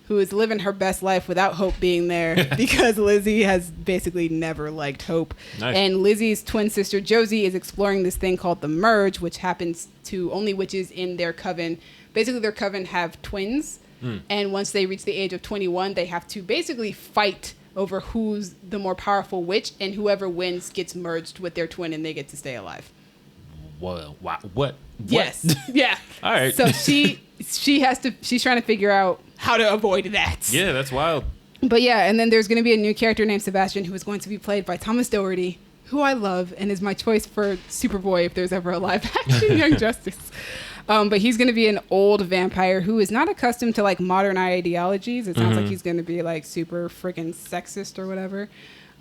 who is living her best life without Hope being there because Lizzie has basically never liked Hope. Nice. And Lizzie's twin sister Josie is exploring this thing called the Merge, which happens to only witches in their coven. Basically, their coven have twins, and once they reach the age of 21, they have to basically fight over who's the more powerful witch, and whoever wins gets merged with their twin, and they get to stay alive. Whoa. Wow. What? Yes. Yeah. All right. So she's trying to figure out how to avoid that. Yeah, that's wild. But yeah, and then there's going to be a new character named Sebastian who is going to be played by Thomas Doherty, who I love and is my choice for Superboy if there's ever a live action Young Justice. But he's going to be an old vampire who is not accustomed to like modern ideologies. It sounds like he's going to be like super freaking sexist or whatever.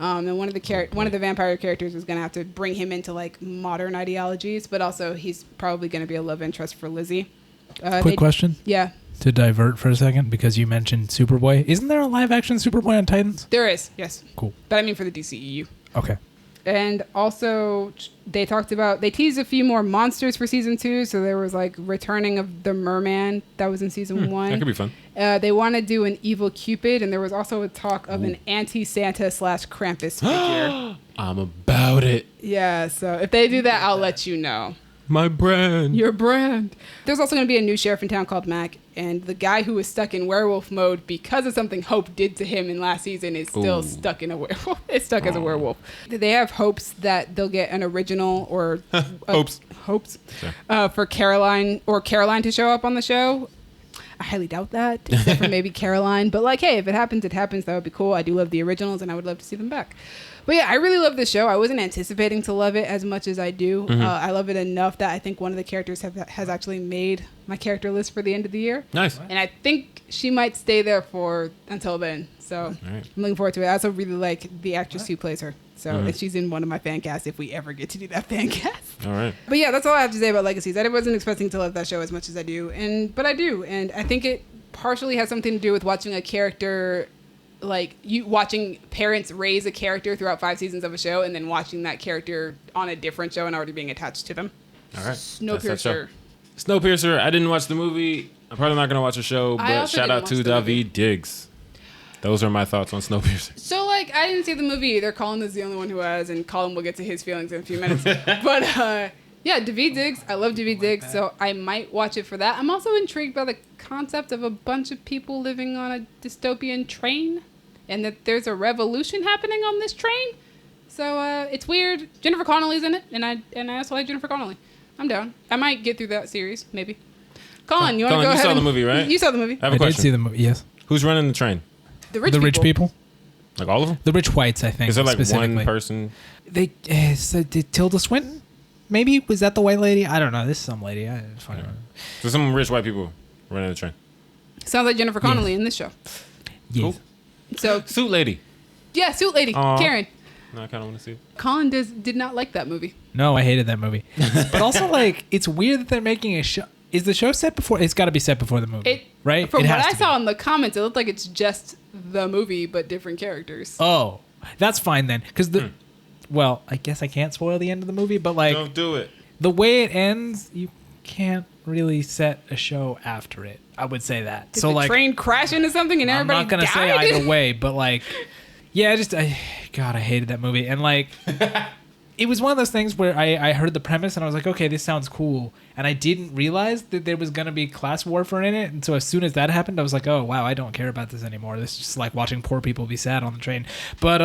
And one of the vampire characters is going to have to bring him into like modern ideologies, but also he's probably going to be a love interest for Lizzie. Quick question. Yeah. To divert for a second, because you mentioned Superboy. Isn't there a live action Superboy on Titans? There is, yes. Cool. But I mean for the DCEU. Okay. And also, they teased a few more monsters for season 2. So there was like returning of the merman that was in season 1. That could be fun. They want to do an evil Cupid, and there was also a talk of an anti-Santa / Krampus figure. I'm about it. Yeah, so if they do that, I'll let you know. My brand. Your brand. There's also going to be a new sheriff in town called Mac, and the guy who was stuck in werewolf mode because of something Hope did to him in last season is still stuck in a werewolf. It's stuck as a werewolf. They have hopes that they'll get an original or Hopes for Caroline to show up on the show. I highly doubt that, except for maybe Caroline. But like, hey, if it happens, it happens. That would be cool. I do love the originals, and I would love to see them back. But yeah, I really love the show. I wasn't anticipating to love it as much as I do. I love it enough that I think one of the characters has actually made my character list for the end of the year. Nice. And I think she might stay there until then. So right. I'm looking forward to it. I also really like the actress who plays her. So if she's in one of my fan casts, if we ever get to do that fan cast. All right. But yeah, that's all I have to say about Legacies. I wasn't expecting to love that show as much as I do, but I do. And I think it partially has something to do with watching a character, like you watching parents raise a character throughout 5 seasons of a show and then watching that character on a different show and already being attached to them. All right. Snowpiercer. Snowpiercer. I didn't watch the movie. I'm probably not going to watch the show, I but also shout didn't out to watch the movie. David Diggs. Those are my thoughts on Snowpiercer. So, like, I didn't see the movie either. Colin is the only one who has, and Colin will get to his feelings in a few minutes. But, yeah, David Diggs. I love David Diggs, so I might watch it for that. I'm also intrigued by the concept of a bunch of people living on a dystopian train, and that there's a revolution happening on this train. So, it's weird. Jennifer Connelly's in it, and I also like Jennifer Connelly. I'm down. I might get through that series, maybe. Colin, you want to go ahead? You saw the movie, right? You saw the movie. I have a I question. did see the movie, yes. Who's running the train? The rich people. Like all of them? The rich whites, I think. Is there like specifically. one person? They did Tilda Swinton? Maybe was that the white lady? I don't know. This is some lady. I fucking don't know. So some rich white people running the train. Sounds like Jennifer Connelly in this show. Yes. Cool. So Suit lady. yeah, suit lady, Aw. Karen. No, I kind of want to see it. Colin did not like that movie. No, I hated that movie. But also, like, it's weird that they're making a show. Is the show set before? It's got to be set before the movie, right? From It what has I to be. saw in the comments, it looked like it's just the movie but different characters. Oh, that's fine then. Because well, I guess I can't spoil the end of the movie, but like Don't do it. the way it ends, you can't really set a show after it. I would say that. Did so the like, train crash into something and I'm everybody not gonna say died? either way, but like, yeah, God, I hated that movie, and like, it was one of those things where I heard the premise and I was like, okay, this sounds cool, and I didn't realize that there was gonna be class warfare in it, and so as soon as that happened, I was like, oh wow, I don't care about this anymore. This is just like watching poor people be sad on the train. But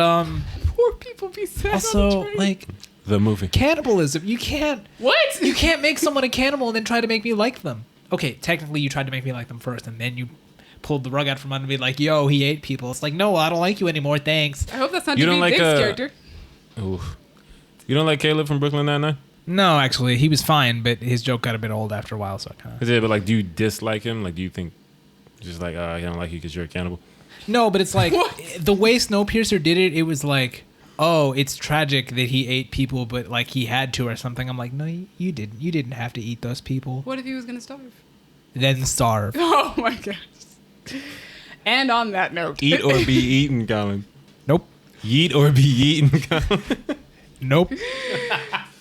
Poor people be sad on the also train. like The movie. cannibalism. You can't make someone a cannibal and then try to make me like them. Okay, technically you tried to make me like them first, and then you pulled the rug out from under me like, yo, he ate people. It's like, no, I don't like you anymore, thanks. I hope that's not You don't Daveed like, Diggs' character. Oof. You don't like Caleb from Brooklyn Nine-Nine? No, actually, he was fine, but his joke got a bit old after a while, so I kind of... Is it, but like, do you dislike him? Like, do you think just like, I don't like you because you're a cannibal? No, but it's like, What? the way Snowpiercer did it, it was like, oh, it's tragic that he ate people, but like he had to or something. I'm like, no, you didn't. You didn't have to eat those people. What if he was gonna starve? Then starve. Oh my gosh. And on that note, Eat or be eaten, Colin. Nope. Yeet or be eaten, Colin. Nope.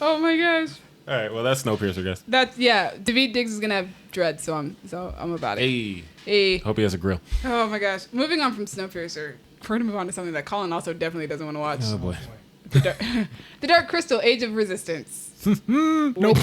oh my gosh. All right, well, that's Snowpiercer, guys. That's Daveed Diggs is gonna have dread, so I'm about it. Hey. Hey. Hope he has a grill. Oh my gosh. Moving on from Snowpiercer, we're gonna move on to something that Colin also definitely doesn't want to watch. Oh, boy. The Dark Crystal: Age of Resistance. Nope.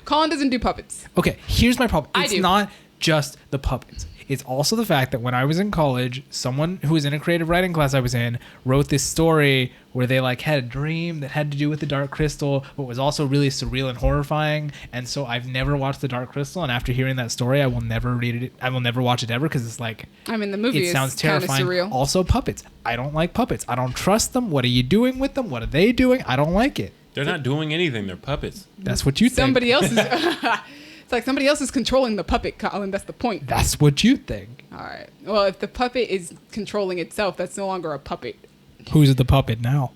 Colin doesn't do puppets. Okay, here's my problem. I It's do. not just the puppets. It's also the fact that when I was in college, someone who was in a creative writing class I was in wrote this story where they like had a dream that had to do with the Dark Crystal, but was also really surreal and horrifying. And so I've never watched the Dark Crystal, and after hearing that story, I will never read it. I will never watch it ever because it's like, I mean, the movie it sounds is kind of terrifying. surreal. Also, puppets. I don't like puppets. I don't trust them. What are you doing with them? What are they doing? I don't like it. They're not doing anything. They're puppets. That's what you think. Somebody else is. It's like somebody else is controlling the puppet, Colin. That's the point. That's what you think. All right. Well, if the puppet is controlling itself, that's no longer a puppet. Who's the puppet now?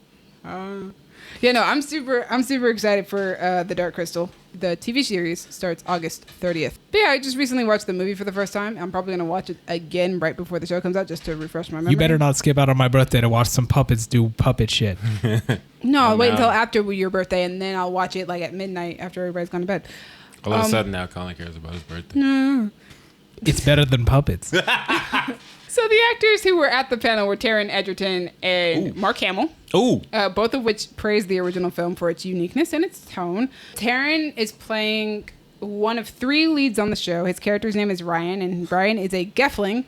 Yeah, no, I'm super excited for The Dark Crystal. The TV series starts August 30th. But yeah, I just recently watched the movie for the first time. I'm probably gonna watch it again right before the show comes out just to refresh my memory. You better not skip out on my birthday to watch some puppets do puppet shit. No, I'll wait no. until after your birthday, and then I'll watch it like at midnight after everybody's gone to bed. All of a sudden now, Colin cares about his birthday. It's better than puppets. So the actors who were at the panel were Taron Egerton and Mark Hamill. Oh, Both of which praised the original film for its uniqueness and its tone. Taron is playing one of 3 leads on the show. His character's name is Ryan, and Ryan is a Gelfling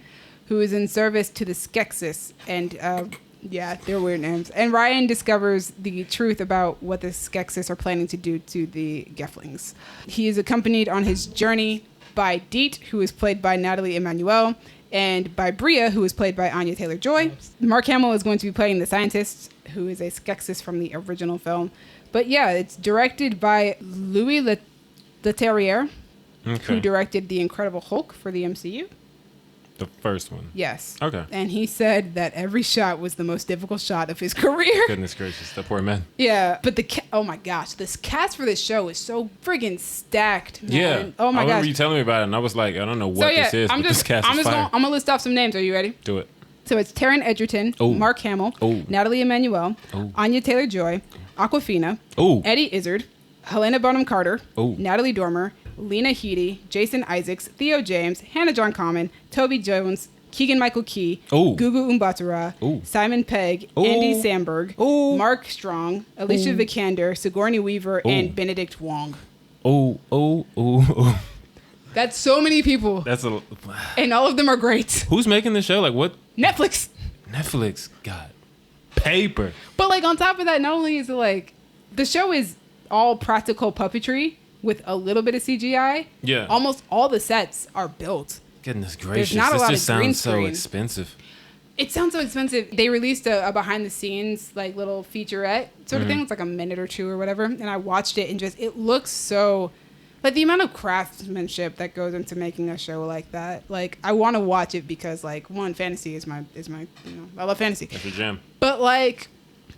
who is in service to the Skeksis. And yeah, they're weird names. And Ryan discovers the truth about what the Skeksis are planning to do to the Gelflings. He is accompanied on his journey by Deet, who is played by Natalie Emmanuel, and by Bria, who is played by Anya Taylor-Joy. Mark Hamill is going to be playing the scientist, who is a Skeksis from the original film. But yeah, it's directed by Louis Leterrier, who directed The Incredible Hulk for the MCU. the first one. Yes. Okay. And he said that every shot was the most difficult shot of his career. Goodness gracious, that poor man. Yeah, but oh my gosh, this cast for this show is so friggin' stacked, man. Yeah. Oh my I remember gosh. you telling me about it, and I was like, I don't know what So yeah, this is, I'm but just, this cast I'm is just fire. gonna list off some names. Are you ready? Do it. So it's Taron Egerton, Oh. Mark Hamill, Oh. Natalie Emmanuel, Oh. Anya Taylor-Joy, Awkwafina, Oh. Eddie Izzard, Helena Bonham Carter, Oh. Natalie Dormer, Lena Headey, Jason Isaacs, Theo James, Hannah John Common, Toby Jones, Keegan-Michael Key, Oh. Gugu Mbatha-Raw, Oh. Simon Pegg, Oh. Andy Samberg, Oh. Mark Strong, Alicia Vikander, Sigourney Weaver, and Benedict Wong. Oh. That's so many people, That's a. and all of them are great. Who's making this show? Like what? Netflix. Netflix got paper. But like on top of that, not only is it like the show is all practical puppetry with a little bit of CGI. Yeah. Almost all the sets are built. Goodness gracious, not a this lot just of green sounds so screen. expensive. It sounds so expensive. They released a behind the scenes like little featurette sort of thing. It's like a minute or two or whatever. And I watched it and just, it looks so, like the amount of craftsmanship that goes into making a show like that. Like I want to watch it because like one, fantasy is my, I love fantasy. That's your jam. But like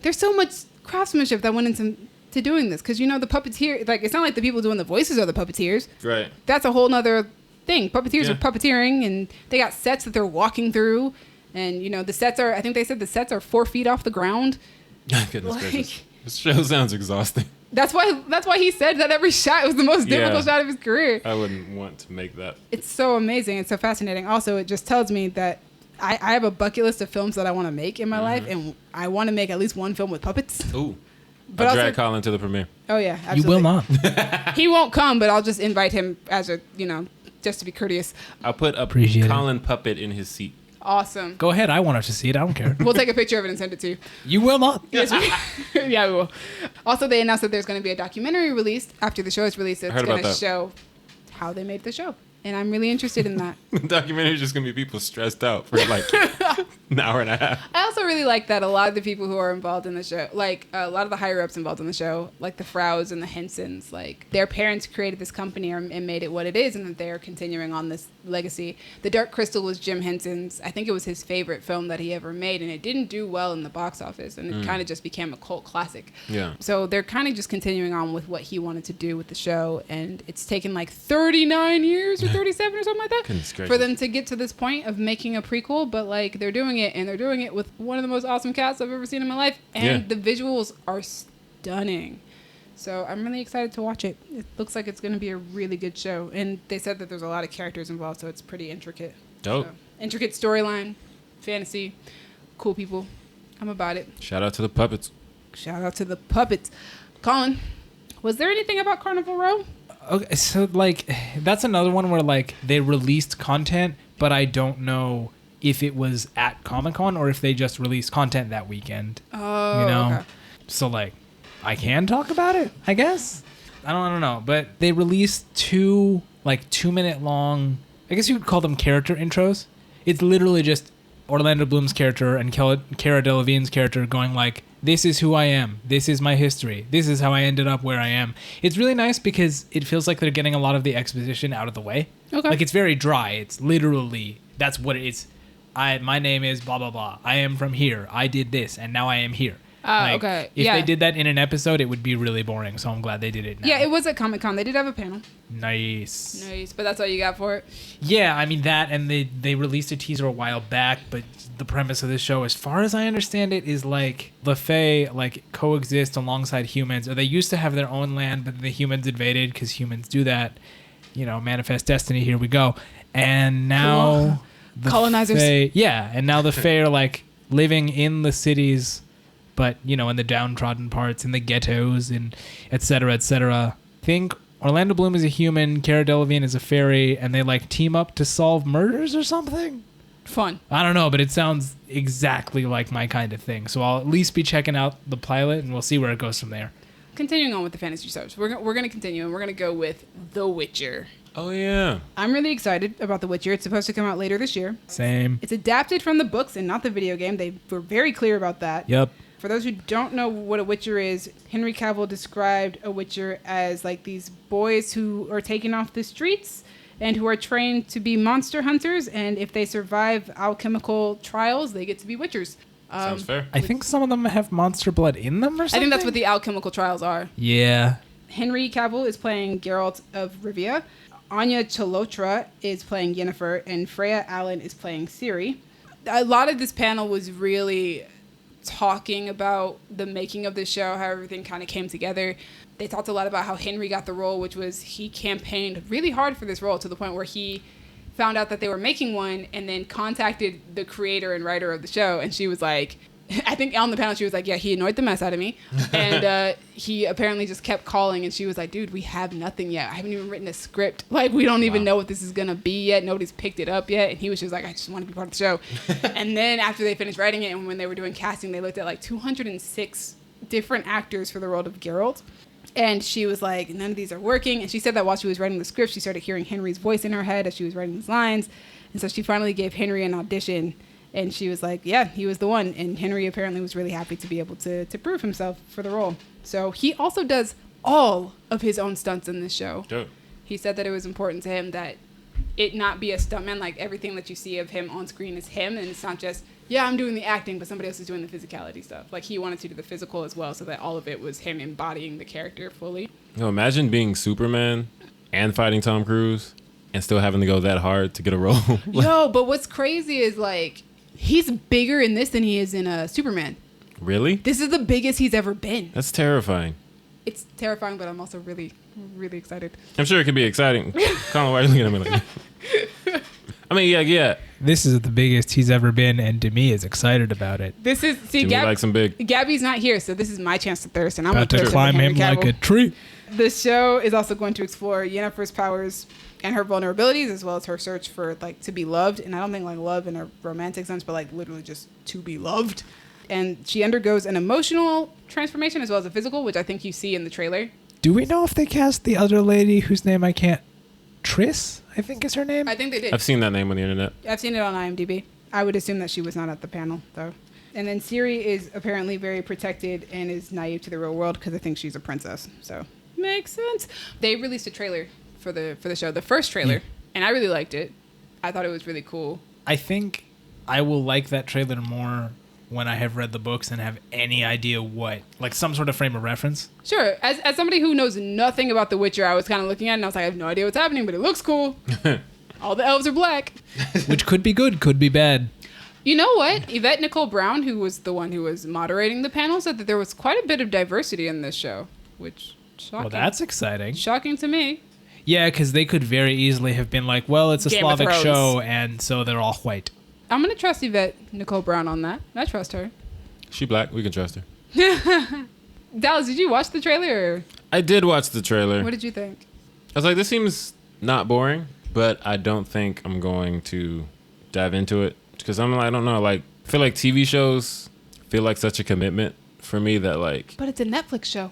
there's so much craftsmanship that went into doing this. Cause the puppeteer, like it's not like the people doing the voices are the puppeteers. Right. That's a whole nother thing. Puppeteers are puppeteering and they got sets that they're walking through. And, the sets are, I think they said the sets are 4 feet off the ground. Goodness gracious. This show sounds exhausting. That's why he said that every shot was the most difficult shot of his career. I wouldn't want to make that. It's so amazing. It's so fascinating. Also, it just tells me that I have a bucket list of films that I want to make in my life. And I want to make at least one film with puppets. Ooh. But I'll drag Colin to the premiere. Oh, yeah. Absolutely. You will not. He won't come, but I'll just invite him as a, just to be courteous. I'll put a Appreciate Colin puppet in his seat. Awesome. Go ahead. I want to see it. I don't care. We'll take a picture of it and send it to you. You will not. Yes, yeah, we will. Also, they announced that there's going to be a documentary released after the show is released. It's going to show how they made the show. And I'm really interested in that. The documentary is just going to be people stressed out for like an hour and a half. I also really like that a lot of the people who are involved in the show, like a lot of the higher ups involved in the show, like the Frauds and the Hensons, like their parents created this company and made it what it is, and that they are continuing on this legacy. The Dark Crystal was Jim Henson's. I think it was his favorite film that he ever made, and it didn't do well in the box office, and it kind of just became a cult classic. Yeah. So they're kind of just continuing on with what he wanted to do with the show, and it's taken like 39 years or 37 or something like that for them to get to this point of making a prequel, but like they're doing it, and they're doing it with one of the most awesome casts I've ever seen in my life, and the visuals are stunning. So I'm really excited to watch it. It looks like it's going to be a really good show, and they said that there's a lot of characters involved, so it's pretty intricate. Dope. So, intricate storyline, fantasy, cool people. I'm about it. Shout out to the puppets. Shout out to the puppets. Colin, was there anything about Carnival Row? Okay, so like that's another one where like they released content, but I don't know if it was at Comic-Con or if they just released content that weekend. Oh, okay. So like I can talk about it, I guess. I don't know, but they released 2 like 2-minute long, I guess you could call them character intros. It's literally just Orlando Bloom's character and Cara Delevingne's character going like, this is who I am. This is my history. This is how I ended up where I am. It's really nice because it feels like they're getting a lot of the exposition out of the way. Okay. Like it's very dry. It's literally, that's what it is. My name is blah, blah, blah. I am from here. I did this and now I am here. Okay. If they did that in an episode, it would be really boring. So I'm glad they did it now. Yeah, it was at Comic-Con. They did have a panel. Nice. But that's all you got for it? Yeah, I mean that, and they released a teaser a while back, but the premise of this show, as far as I understand it, is like the Fae like coexist alongside humans, or they used to have their own land, but the humans invaded because humans do that. Manifest destiny. Here we go. And now the colonizers. Fae, and now the Fae are like living in the cities, but in the downtrodden parts, in the ghettos, and et cetera, et cetera. Think Orlando Bloom is a human, Cara Delevingne is a fairy, and they like team up to solve murders or something. Fun. I don't know, but it sounds exactly like my kind of thing. So I'll at least be checking out the pilot, and we'll see where it goes from there. Continuing on with the fantasy shows, we're going to continue, and we're going to go with The Witcher. Oh, yeah. I'm really excited about The Witcher. It's supposed to come out later this year. Same. It's adapted from the books and not the video game. They were very clear about that. Yep. For those who don't know what a Witcher is, Henry Cavill described a Witcher as like these boys who are taken off the streets and who are trained to be monster hunters, and if they survive alchemical trials, they get to be Witchers. Sounds fair. I think some of them have monster blood in them or something. I think that's what the alchemical trials are. Yeah. Henry Cavill is playing Geralt of Rivia. Anya Chalotra is playing Yennefer, and Freya Allen is playing Ciri. A lot of this panel was really talking about the making of the show, how everything kind of came together. They talked a lot about how Henry got the role, which was he campaigned really hard for this role to the point where he found out that they were making one and then contacted the creator and writer of the show, and she was like, I think on the panel she was like, yeah, he annoyed the mess out of me. And he apparently just kept calling, and she was like, dude, we have nothing yet. I haven't even written a script. Like, we don't even know what this is going to be yet. Nobody's picked it up yet. And he was just like, I just want to be part of the show. And then after they finished writing it and when they were doing casting, they looked at like 206 different actors for the role of Geralt. And she was like, none of these are working. And she said that while she was writing the script, she started hearing Henry's voice in her head as she was writing these lines. And so she finally gave Henry an audition. And she was like, yeah, he was the one. And Henry apparently was really happy to be able to prove himself for the role. So he also does all of his own stunts in this show. Dope. He said that it was important to him that it not be a stuntman. Like, everything that you see of him on screen is him. And it's not just, yeah, I'm doing the acting, but somebody else is doing the physicality stuff. Like, he wanted to do the physical as well, so that all of it was him embodying the character fully. Imagine being Superman and fighting Tom Cruise and still having to go that hard to get a role. Yo, but what's crazy is, like, he's bigger in this than he is in Superman. Really? This is the biggest he's ever been. That's terrifying. It's terrifying, but I'm also really, really excited. I'm sure it could be exciting. Colin, why are you looking at me like that? I mean, yeah. This is the biggest he's ever been, and to me is excited about it. This is, see, Jimmy likes him big. Gabby's not here, so this is my chance to thirst, and I'm About going to climb him like a tree. The show is also going to explore Yennefer's powers and her vulnerabilities, as well as her search for, like, to be loved. And I don't think, like, love in a romantic sense, but, like, literally just to be loved. And she undergoes an emotional transformation as well as a physical, which I think you see in the trailer. Do we know if they cast the other lady whose name I can't... Triss, I think is her name? I think they did. I've seen that name on the internet. I've seen it on IMDb. I would assume that she was not at the panel, though. And then Ciri is apparently very protected and is naive to the real world because I think she's a princess. So makes sense. They released a trailer for the show, the first trailer, and I really liked it. I thought it was really cool. I think I will like that trailer more when I have read the books and have any idea what, like some sort of frame of reference. Sure. As somebody who knows nothing about The Witcher, I was kind of looking at it and I was like, I have no idea what's happening, but it looks cool. All the elves are black. Which could be good, could be bad. You know what? Yvette Nicole Brown, who was the one who was moderating the panel, said that there was quite a bit of diversity in this show, which shocking. Well, that's exciting. Shocking to me. Yeah, because they could very easily have been like, well, it's a Game of Slavic Thrones. show, and so they're all white. I'm going to trust Yvette Nicole Brown on that. I trust her. She black. We can trust her. Dallas, did you watch the trailer? Or I did watch the trailer. what did you think? I was like, this seems not boring, but I don't think I'm going to dive into it because I don't know. Like, I feel like TV shows feel like such a commitment for me that, like, But it's a Netflix show.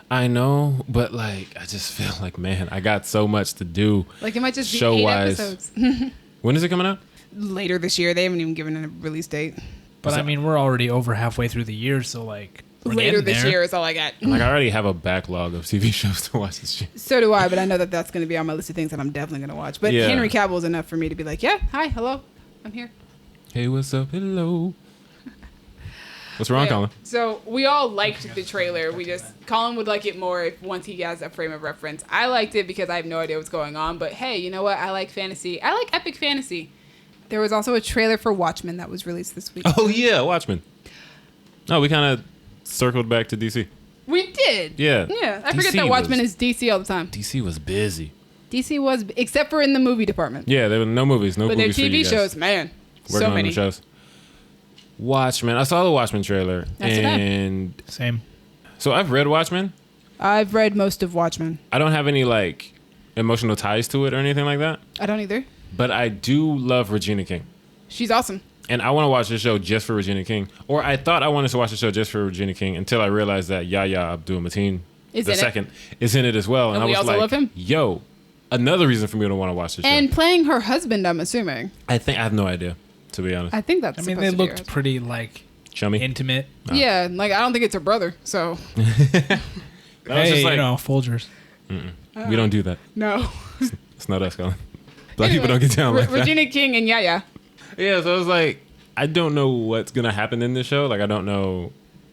I know, but like, I just feel like, man, I got so much to do. Like, it might just be 8 show-wise. episodes. When is it coming out? Later this year. They haven't even given a release date. But I mean, we're already over halfway through the year, so like, we're Later getting this there. year is all I got. Like, I already have a backlog of TV shows to watch this shit. So do I, but I know that that's going to be on my list of things that I'm definitely going to watch. But Yeah. Henry Cavill is enough for me to be like, yeah, hi, hello, I'm here. Hey, what's up? Hello. What's wrong, Yeah. Colin? So we all liked the trailer. Colin would like it more if once he has a frame of reference. I liked it because I have no idea what's going on. But hey, you know what? I like fantasy. I like epic fantasy. There was also a trailer for Watchmen that was released this week. Oh, yeah, Watchmen. Oh, we kind of circled back to DC. We did. Yeah. Yeah. I forget DC that Watchmen was- is DC all the time. DC was busy. DC was, except for in the movie department. Yeah, there were no movies, no But their movies for you TV guys. shows, man, Working so on many. them shows. Watchmen. I saw the Watchmen trailer. That's what I- and Same. so I've read Watchmen. I've read most of Watchmen. I don't have any, like, emotional ties to it or anything like that. I don't either. But I do love Regina King. She's awesome. And I want to watch the show just for Regina King. Or I thought I wanted to watch the show just for Regina King until I realized that Yahya Abdul-Mateen, Is the in it. second, is in it as well. And And I we was also like, love him? yo, another reason for me to want to watch the show. And playing her husband, I'm assuming. I have no idea, to be honest. I think that's I mean, supposed they to be her looked husband. pretty like Chummy. intimate. Oh. Yeah, like I don't think it's her brother, so That was Hey, just like, you know, Folgers. we don't do that. no. It's not us, Colin. Black people don't get down like that. Regina King and Yaya. Yeah, so I was like, I don't know what's going to happen in this show. Like, I don't know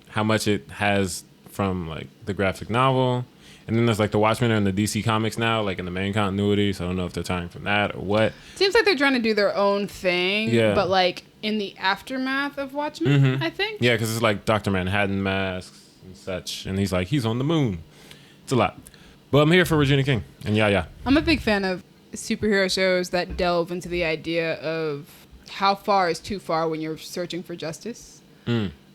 how much it has from, like, the graphic novel. And then there's, like, the Watchmen are in the DC Comics now, like, in the main continuity. So I don't know if they're tying from that or what. Seems like they're trying to do their own thing, Yeah. but like in the aftermath of Watchmen, Mhm. I think. Yeah, because it's, like, Dr. Manhattan masks and such. And he's like, he's on the moon. It's a lot. But I'm here for Regina King. And yeah. I'm a big fan of superhero shows that delve into the idea of how far is too far when you're searching for justice.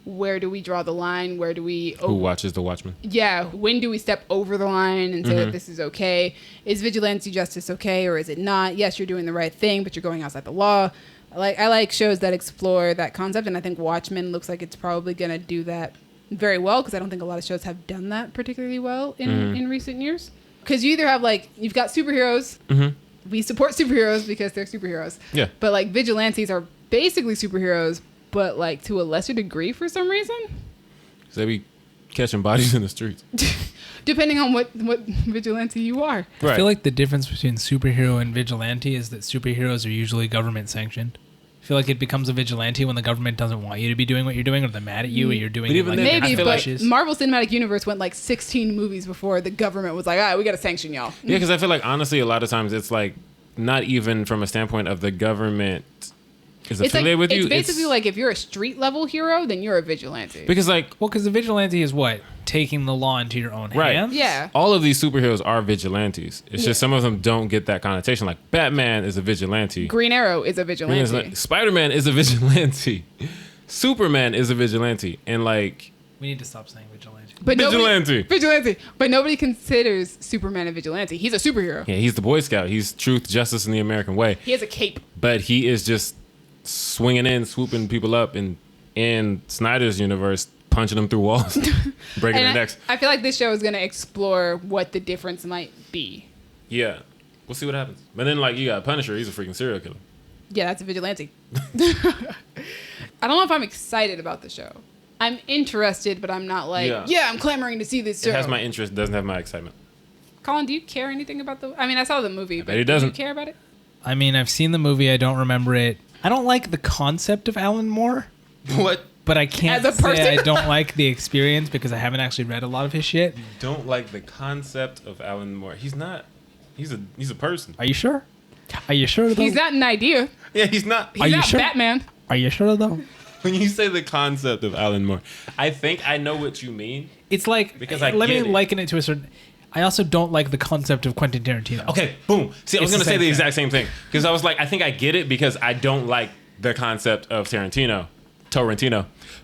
Where do we draw the line? Where do we... Who watches the Watchmen? Yeah, when do we step over the line and say that this is okay? Is vigilante justice okay or is it not? Yes, you're doing the right thing, but you're going outside the law. I like shows that explore that concept, and I think Watchmen looks like it's probably going to do that very well because I don't think a lot of shows have done that particularly well in recent years. Because you either have, like, you've got superheroes. We support superheroes because they're superheroes. Yeah. But, like, vigilantes are basically superheroes, but like to a lesser degree for some reason. So they be catching bodies in the streets. Depending on what vigilante you are. Right. I feel like the difference between superhero and vigilante is that superheroes are usually government sanctioned. I feel like it becomes a vigilante when the government doesn't want you to be doing what you're doing, or they're mad at you, or you're doing But it even like then, they're I Maybe, feel but like- Marvel Cinematic Universe went like 16 movies before the government was like, all right, we got to sanction y'all. Yeah, because I feel like honestly, a lot of times it's like not even from a standpoint of the government is It's affiliated with you. It's basically like if you're a street level hero, then you're a vigilante. because like Well, because the vigilante is what? Taking the law into your own Right. hands? Yeah. all of these superheroes are vigilantes. It's just some of them don't get that connotation. Like Batman is a vigilante. Green Arrow is a vigilante. Spider-Man is a vigilante. Superman is a vigilante, and like We need to stop saying vigilante. But Vigilante. Vigilante. But nobody considers Superman a vigilante. He's a superhero. yeah, he's the Boy Scout. He's truth, justice, and the American way. He has a cape. But he is just swinging in, swooping people up, and in Snyder's universe, punching them through walls, breaking their And necks. I feel like this show is going to explore what the difference might be. Yeah, we'll see what happens. But then, like, you got Punisher. He's a freaking serial killer. Yeah, that's a vigilante. I don't know if I'm excited about the show. I'm interested, but I'm not like, Yeah. I'm clamoring to see this show. It has my interest, doesn't have my excitement. Colin, do you care anything about the... I mean, I saw the movie, but bet he do you doesn't. care about it? I mean, I've seen the movie. I don't remember it. I don't like the concept of Alan Moore, What? but I can't As a person? say I don't like the experience because I haven't actually read a lot of his shit. Don't like the concept of Alan Moore. He's not. He's a person. Are you sure? Are you sure though? He's not an idea. Yeah, he's not. He's Are you not sure? Batman. Are you sure though? When you say the concept of Alan Moore, I think I know what you mean. It's like Because I let me get it. liken it to a certain. I also don't like the concept of Quentin Tarantino. Okay, boom. See, I was It's gonna the say same the thing. exact same thing because I was like, I think I get it because I don't like the concept of Tarantino,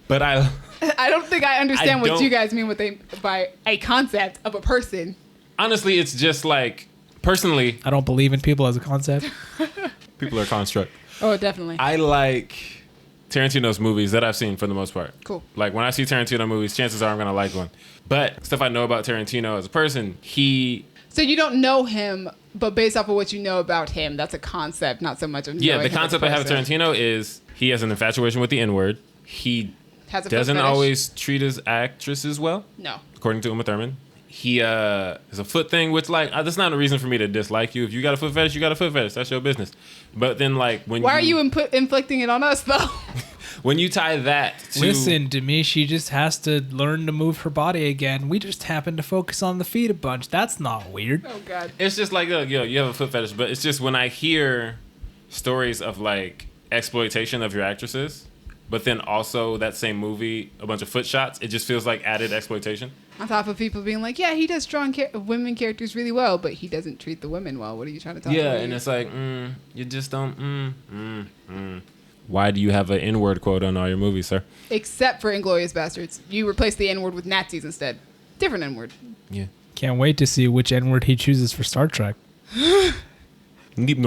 but I. I don't think I understand I what don't- you guys mean by a concept of a person. Honestly, it's just like personally, I don't believe in people as a concept. people are construct. Oh, definitely. I like Tarantino's movies that I've seen for the most part. Cool. Like when I see Tarantino movies, chances are I'm gonna like one. But stuff I know about Tarantino as a person, he So you don't know him, but based off of what you know about him, that's a concept, not so much of yeah, knowing the him as a concept I have of person. Tarantino is he has an infatuation with the N-word. He Has a foot doesn't fetish? always treat his actresses well, No. according to Uma Thurman. He has a foot thing, which like that's not a reason for me to dislike you. If you got a foot fetish, you got a foot fetish. That's your business. But then like when Why are you inflicting it on us, though? when you tie that to Listen to me. She just has to learn to move her body again. We just happen to focus on the feet a bunch. That's not weird. Oh, God. it's just like yo, you have a foot fetish, but it's just when I hear stories of like exploitation of your actresses, but then also that same movie, a bunch of foot shots, it just feels like added exploitation. On top of people being like, yeah, he does strong women characters really well, but he doesn't treat the women well. What are you trying to tell me? Yeah, and it's like, you just don't. Why do you have an N-word quote on all your movies, sir? Except for Inglourious Bastards. You replace the N-word with Nazis instead. Different N-word. Yeah. Can't wait to see which N-word he chooses for Star Trek. Deep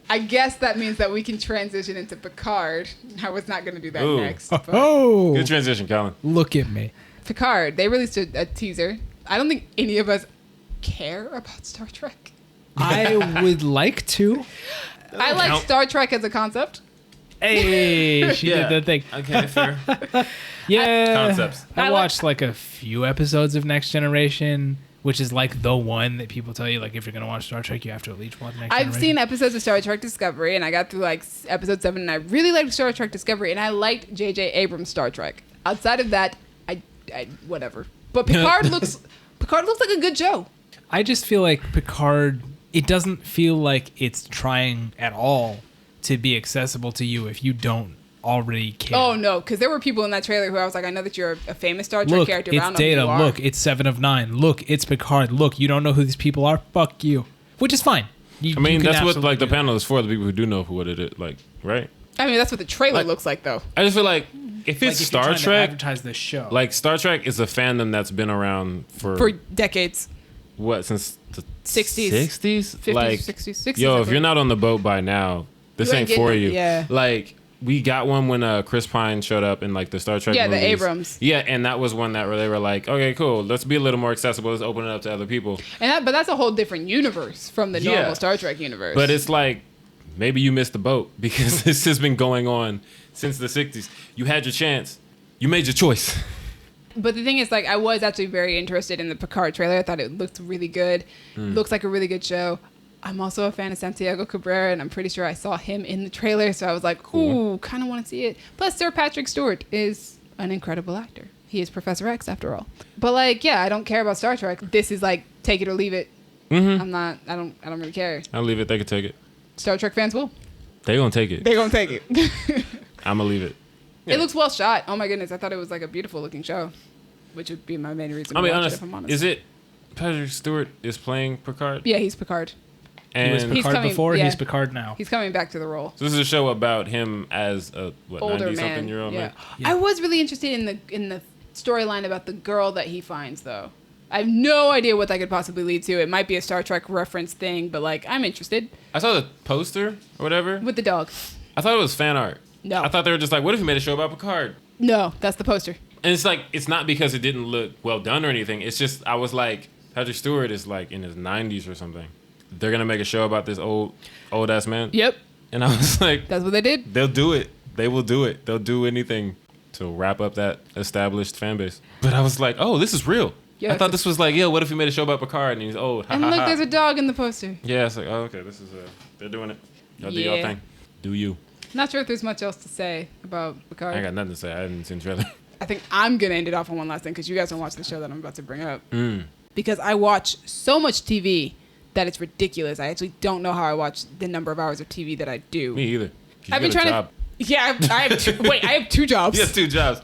I guess that means that we can transition into Picard. I was not going to do that Ooh. next. But Oh, Good transition, Colin. look at me. Picard, they released a teaser. I don't think any of us care about Star Trek. I would like to. I like count. Star Trek as a concept. Hey, she Yeah. did the thing. Okay, fair. Yeah. Concepts. I I watched like a few episodes of Next Generation, which is like the one that people tell you, like, if you're going to watch Star Trek, you have to at least watch Next I've Generation. seen episodes of Star Trek Discovery, and I got through like episode 7, and I really liked Star Trek Discovery, and I liked J.J. Abrams' Star Trek. Outside of that, I whatever. But Picard looks like a good show. I just feel like Picard, it doesn't feel like it's trying at all to be accessible to you if you don't already care. Oh no, because there were people in that trailer who I was like, I know that you're a famous Star Trek Look, character, but I it's don't know Data. who you are. Look, it's 7 of 9. Look, it's Picard. Look, you don't know who these people are. Fuck you. Which is fine. You, I mean, you can that's what absolutely like the do that. panel is for. The people who do know what it is, like, right? I mean, that's what the trailer Like- looks like, though. I just feel like if it's Like, if you're Star trying to Trek, advertise this show. like Star Trek is a fandom that's been around For decades. what since the 60s. 60s, 50s, like 60s, 60s. yo, I if you're think. not on the boat by now, this You ain't ain't getting for it. you. Yeah. Like we got one when Chris Pine showed up in like the Star Trek Yeah, the movies. Abrams. Yeah, and that was one that where they were like, okay, cool, let's be a little more accessible, let's open it up to other people. But that's a whole different universe from the Yeah. normal Star Trek universe. But it's like maybe you missed the boat because this has been going on since the 60s. You had your chance. You made your choice. But the thing is, like, I was actually very interested in the Picard trailer. I thought it looked really good. Looks like a really good show. I'm also a fan of Santiago Cabrera, and I'm pretty sure I saw him in the trailer. So I was like, ooh, kind of want to see it. Plus, Sir Patrick Stewart is an incredible actor. He is Professor X, after all. But, like, yeah, I don't care about Star Trek. This is, like, take it or leave it. Mm-hmm. I don't really care. I'll leave it. They can take it. Star Trek fans will. They gonna take it. They're going to take it. I'm gonna leave it. Yeah. It looks well shot. Oh, my goodness. I thought it was, like, a beautiful looking show, which would be my main reason to watch it, if I'm honest. Is it Patrick Stewart is playing Picard? Yeah, he's Picard. He was And Picard coming- before, yeah. he's Picard now. He's coming back to the role. so this is a show about him as a Older 90-something man. year old Yeah. man. Yeah. I was really interested in the storyline about the girl that he finds, though. I have no idea what that could possibly lead to. It might be a Star Trek reference thing, but, like, I'm interested. I saw the poster or whatever. With the dog. I thought it was fan art. No. I thought they were just like, what if we made a show about Picard? No, that's the poster. And it's like, it's not because it didn't look well done or anything. It's just, I was like, Patrick Stewart is like in his 90s or something. They're going to make a show about this old ass man. Yep. And I was like, That's what they did. they'll do it. They will do it. They'll do anything to wrap up that established fan base. But I was like, oh, this is real. Yeah, I thought this was like, what if we made a show about Picard and he's old? Ha, And ha, look, ha. there's a dog in the poster. Yeah, it's like, oh, okay, this is they're doing it. Y'all do y'all Yeah. thing. Do you? Not sure if there's much else to say about Picard. I got nothing to say. I didn't see the trailer. I think I'm going to end it off on one last thing because you guys don't watch the show that I'm about to bring up. Mm. Because I watch so much TV that it's ridiculous. I actually don't know how I watch the number of hours of TV that I do. Me either. You I've been got a trying job. to. Yeah, I have two, wait, I have two jobs. He has 2 jobs.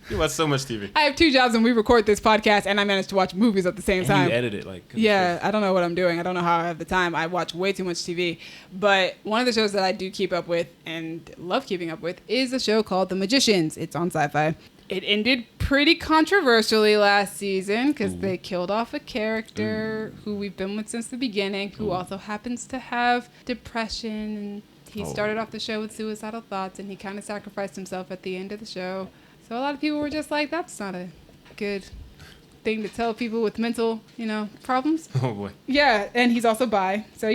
You watch so much TV. I have 2 jobs and we record this podcast and I manage to watch movies at the same And time. you edit it like. Yeah, I don't know what I'm doing. I don't know how I have the time. I watch way too much TV. But one of the shows that I do keep up with and love keeping up with is a show called The Magicians. It's on Sci-Fi. It ended pretty controversially last season because they killed off a character who we've been with since the beginning, who also happens to have depression. And he started off the show with suicidal thoughts and he kind of sacrificed himself at the end of the show. So a lot of people were just like, that's not a good thing to tell people with mental, problems. Oh boy. Yeah, and he's also bi, so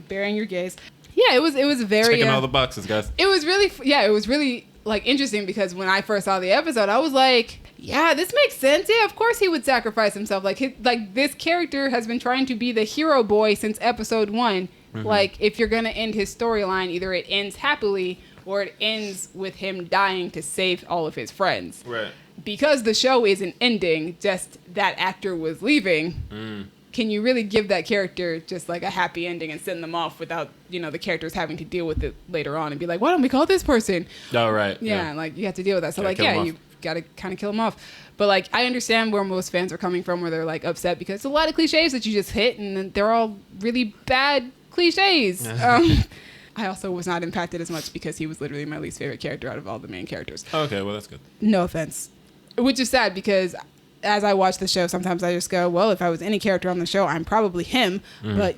bearing your gaze. Yeah, it was very Checking all the boxes, guys. it was really like interesting because when I first saw the episode, I was like, yeah, this makes sense. Yeah, of course he would sacrifice himself. Like this character has been trying to be the hero boy since episode 1. Mm-hmm. Like if you're going to end his storyline, either it ends happily or it ends with him dying to save all of his friends. Right. Because the show isn't ending, just that actor was leaving. Can you really give that character just like a happy ending and send them off without, the characters having to deal with it later on and be like, why don't we call this person? Oh, right. Yeah, like you have to deal with that. So Gotta like, kill 'em off. you got to kind of kill them off. But like, I understand where most fans are coming from, where they're like upset because it's a lot of cliches that you just hit and they're all really bad cliches. I also was not impacted as much because he was literally my least favorite character out of all the main characters. Okay, well, that's good. No offense. Which is sad because as I watch the show, sometimes I just go, well, if I was any character on the show, I'm probably him. But,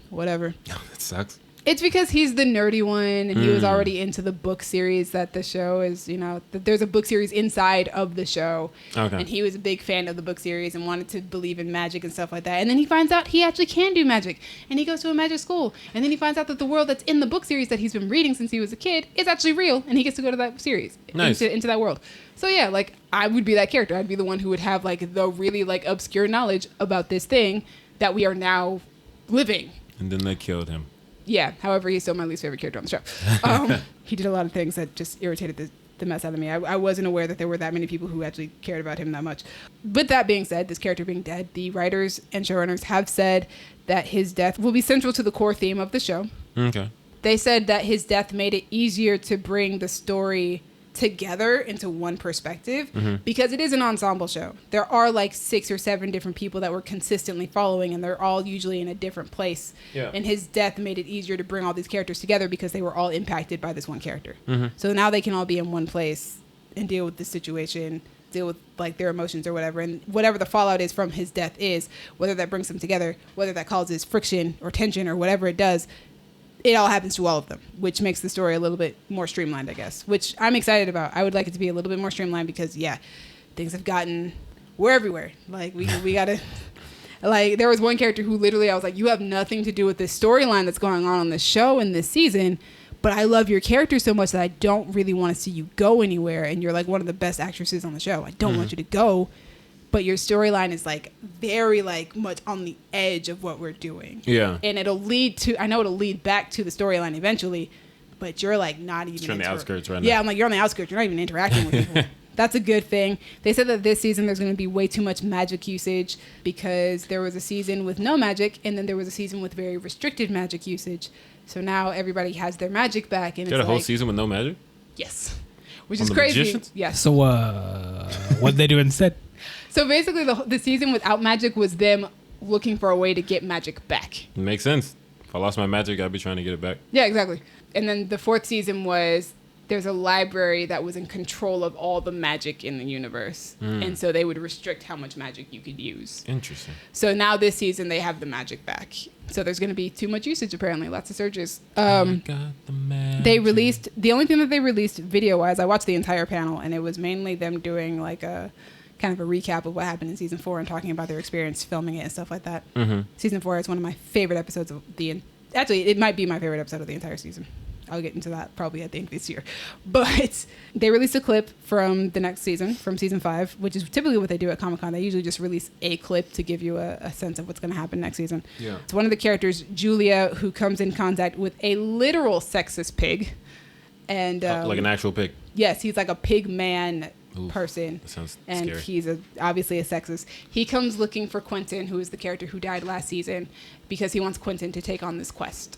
whatever. That sucks. It's because he's the nerdy one and he was already into the book series that the show is, that there's a book series inside of the show. Okay. And he was a big fan of the book series and wanted to believe in magic and stuff like that. And then he finds out he actually can do magic. And he goes to a magic school. And then he finds out that the world that's in the book series that he's been reading since he was a kid is actually real. And he gets to go to that series. Nice. Into that world. So yeah, like I would be that character. I'd be the one who would have like the really like obscure knowledge about this thing that we are now living. And then they killed him. Yeah, however, he's still my least favorite character on the show. He did a lot of things that just irritated the mess out of me. I wasn't aware that there were that many people who actually cared about him that much. With that being said, this character being dead, the writers and showrunners have said that his death will be central to the core theme of the show. Okay. They said that his death made it easier to bring the story together into one perspective because it is an ensemble show. There are like 6 or 7 different people that we're consistently following and they're all usually in a different place. Yeah. And his death made it easier to bring all these characters together because they were all impacted by this one character. So now they can all be in one place and deal with the situation, deal with like their emotions or whatever, and whatever the fallout is from his death is, whether that brings them together, whether that causes friction or tension or whatever it does, it all happens to all of them, which makes the story a little bit more streamlined, I guess, which I'm excited about. I would like it to be a little bit more streamlined because, yeah, things have gotten, we're everywhere. Like, we got to, Like, there was one character who literally, I was like, you have nothing to do with this storyline that's going on this show and this season, but I love your character so much that I don't really want to see you go anywhere. And you're like one of the best actresses on the show. I don't want you to go, but your storyline is like very like much on the edge of what we're doing. Yeah. And it'll lead to, I know it'll lead back to the storyline eventually, but you're like not even. You're on the outskirts right now. Yeah, I'm like, you're on the outskirts. You're not even interacting with people. That's a good thing. They said that this season there's going to be way too much magic usage because there was a season with no magic and then there was a season with very restricted magic usage. So now everybody has their magic back. And You had a whole season with no magic? Yes. Which On is the crazy. Magicians? Yes. So what'd they do instead? So basically the season without magic was them looking for a way to get magic back. It makes sense. If I lost my magic, I'd be trying to get it back. Yeah, exactly. And then the fourth season was there's a library that was in control of all the magic in the universe. And so they would restrict how much magic you could use. Interesting. So now this season they have the magic back. So there's going to be too much usage apparently, lots of surges. I got the magic. They released, the only thing that they released video-wise, I watched the entire panel and it was mainly them doing like a kind of a recap of what happened in season 4 and talking about their experience filming it and stuff like that. Season 4 is one of my favorite episodes of actually it might be my favorite episode of the entire season. I'll get into that probably at the end of this year. But they released a clip from the next season, from season 5, which is typically what they do at Comic-Con. They usually just release a clip to give you a sense of what's going to happen next season. Yeah. It's one of the characters, Julia, who comes in contact with a literal sexist pig. And like an actual pig. yes, he's like a pig man Oof, person. that sounds and scary. he's obviously a sexist. He comes looking for Quentin, who is the character who died last season, because he wants Quentin to take on this quest.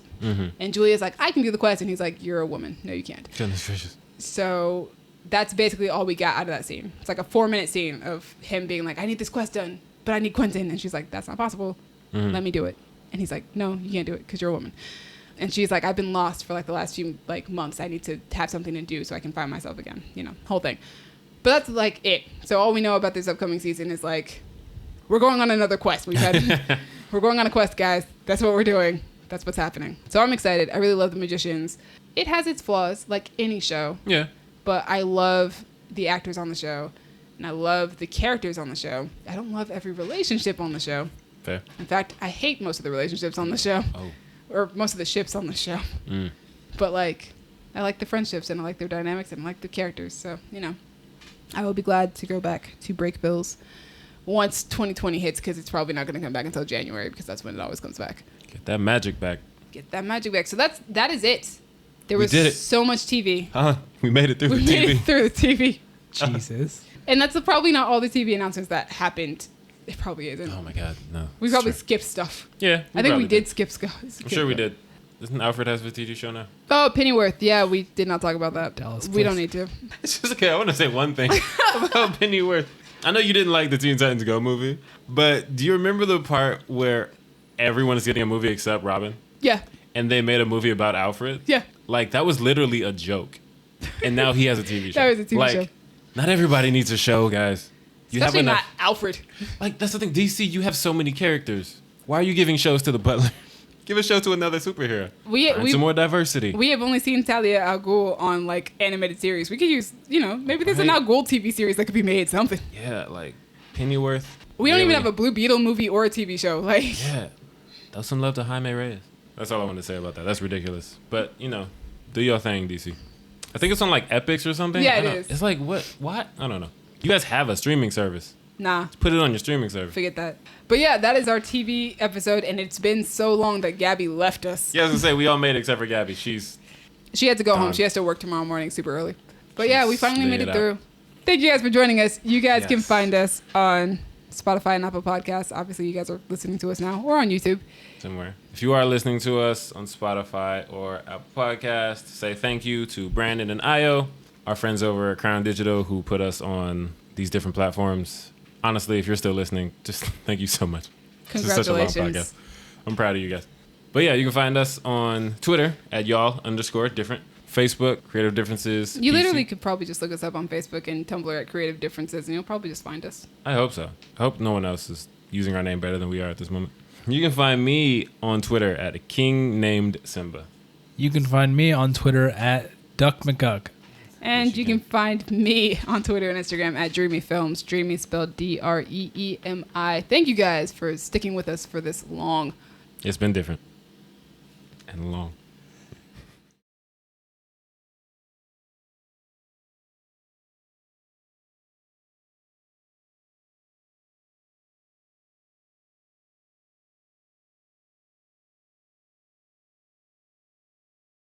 And Julia's like, I can do the quest. And he's like, you're a woman. No, you can't. Goodness gracious. So that's basically all we got out of that scene. It's like a 4-minute scene of him being like, I need this quest done, but I need Quentin. And she's like, that's not possible. Let me do it. And he's like, no, you can't do it because you're a woman. And she's like, I've been lost for like the last few like months. I need to have something to do so I can find myself again. You know, whole thing. But that's like it. So all we know about this upcoming season is like, we're going on another quest. We're going on a quest, guys. That's what we're doing. That's what's happening. So I'm excited. I really love The Magicians. It has its flaws, like any show. Yeah. But I love the actors on the show. And I love the characters on the show. I don't love every relationship on the show. Fair. In fact, I hate most of the relationships on the show. Oh. Or most of the ships on the show. But like, I like the friendships and I like their dynamics and I like the characters. So, you know, I will be glad to go back to Break Bills once 2020 hits, because it's probably not going to come back until January, because that's when it always comes back. Get that magic back. Get that magic back. So that is it. There We was did it. so much TV. We made it through We the made it TV. through the TV. Jesus. And that's probably not all the TV announcements that happened. It probably isn't. Oh my God, no. We It's probably true. skipped stuff. Yeah. I think probably we did skip stuff. I'm sure we did. Doesn't Alfred have a TV show now? Oh, Pennyworth. Yeah, we did not talk about that. Dallas We don't Cliff. need to. It's just okay. I want to say one thing about Pennyworth. I know you didn't like the Teen Titans Go movie, but do you remember the part where everyone is getting a movie except Robin? Yeah. And they made a movie about Alfred? Yeah. Like, that was literally a joke. And now he has a TV show. That was a TV show. Not everybody needs a show, guys. You Especially have not enough. Alfred. Like, that's the thing. DC, you have so many characters. Why are you giving shows to the butler? Give a show to another superhero. Find some more diversity. We have only seen Talia al Ghul on like animated series. We could use, you know, maybe there's an Right. Al Ghul TV series that could be made. Something. Yeah, like Pennyworth. We don't even really. have a Blue Beetle movie or a TV show. Like, Yeah. Throw some love to Jaime Reyes. That's all I want to say about that. That's ridiculous. But, you know, do your thing, DC. I think it's on like Epics or something. Yeah, I it don't- is. It's like, what? I don't know. You guys have a streaming service. nah, Put it on your streaming service. forget that. But yeah, that is our TV episode, and it's been so long that Gabby left us. Yeah, I was going to say, we all made it except for Gabby. She's She had to go home. Darn. She has to work tomorrow morning super early. But She's yeah, we finally made laid it out. through. Thank you guys for joining us. You guys can Yes. find us on Spotify and Apple Podcasts. Obviously, you guys are listening to us now. Or on YouTube. somewhere. If you are listening to us on Spotify or Apple Podcast, say thank you to Brandon and Io, our friends over at Crown Digital who put us on these different platforms. Honestly, if you're still listening, just thank you so much. This is such a long Congratulations. podcast. I'm proud of you guys. But yeah, you can find us on Twitter at y'all_different. Facebook, Creative Differences. You PC. literally could probably just look us up on Facebook and Tumblr at Creative Differences, and you'll probably just find us. I hope so. I hope no one else is using our name better than we are at this moment. You can find me on Twitter at King Named Simba. You can find me on Twitter at Duck McGuck. And Yes, you can find me on Twitter and Instagram at Dreamy Films. Dreamy spelled DREEMI. Thank you guys for sticking with us for this long. It's been different and long.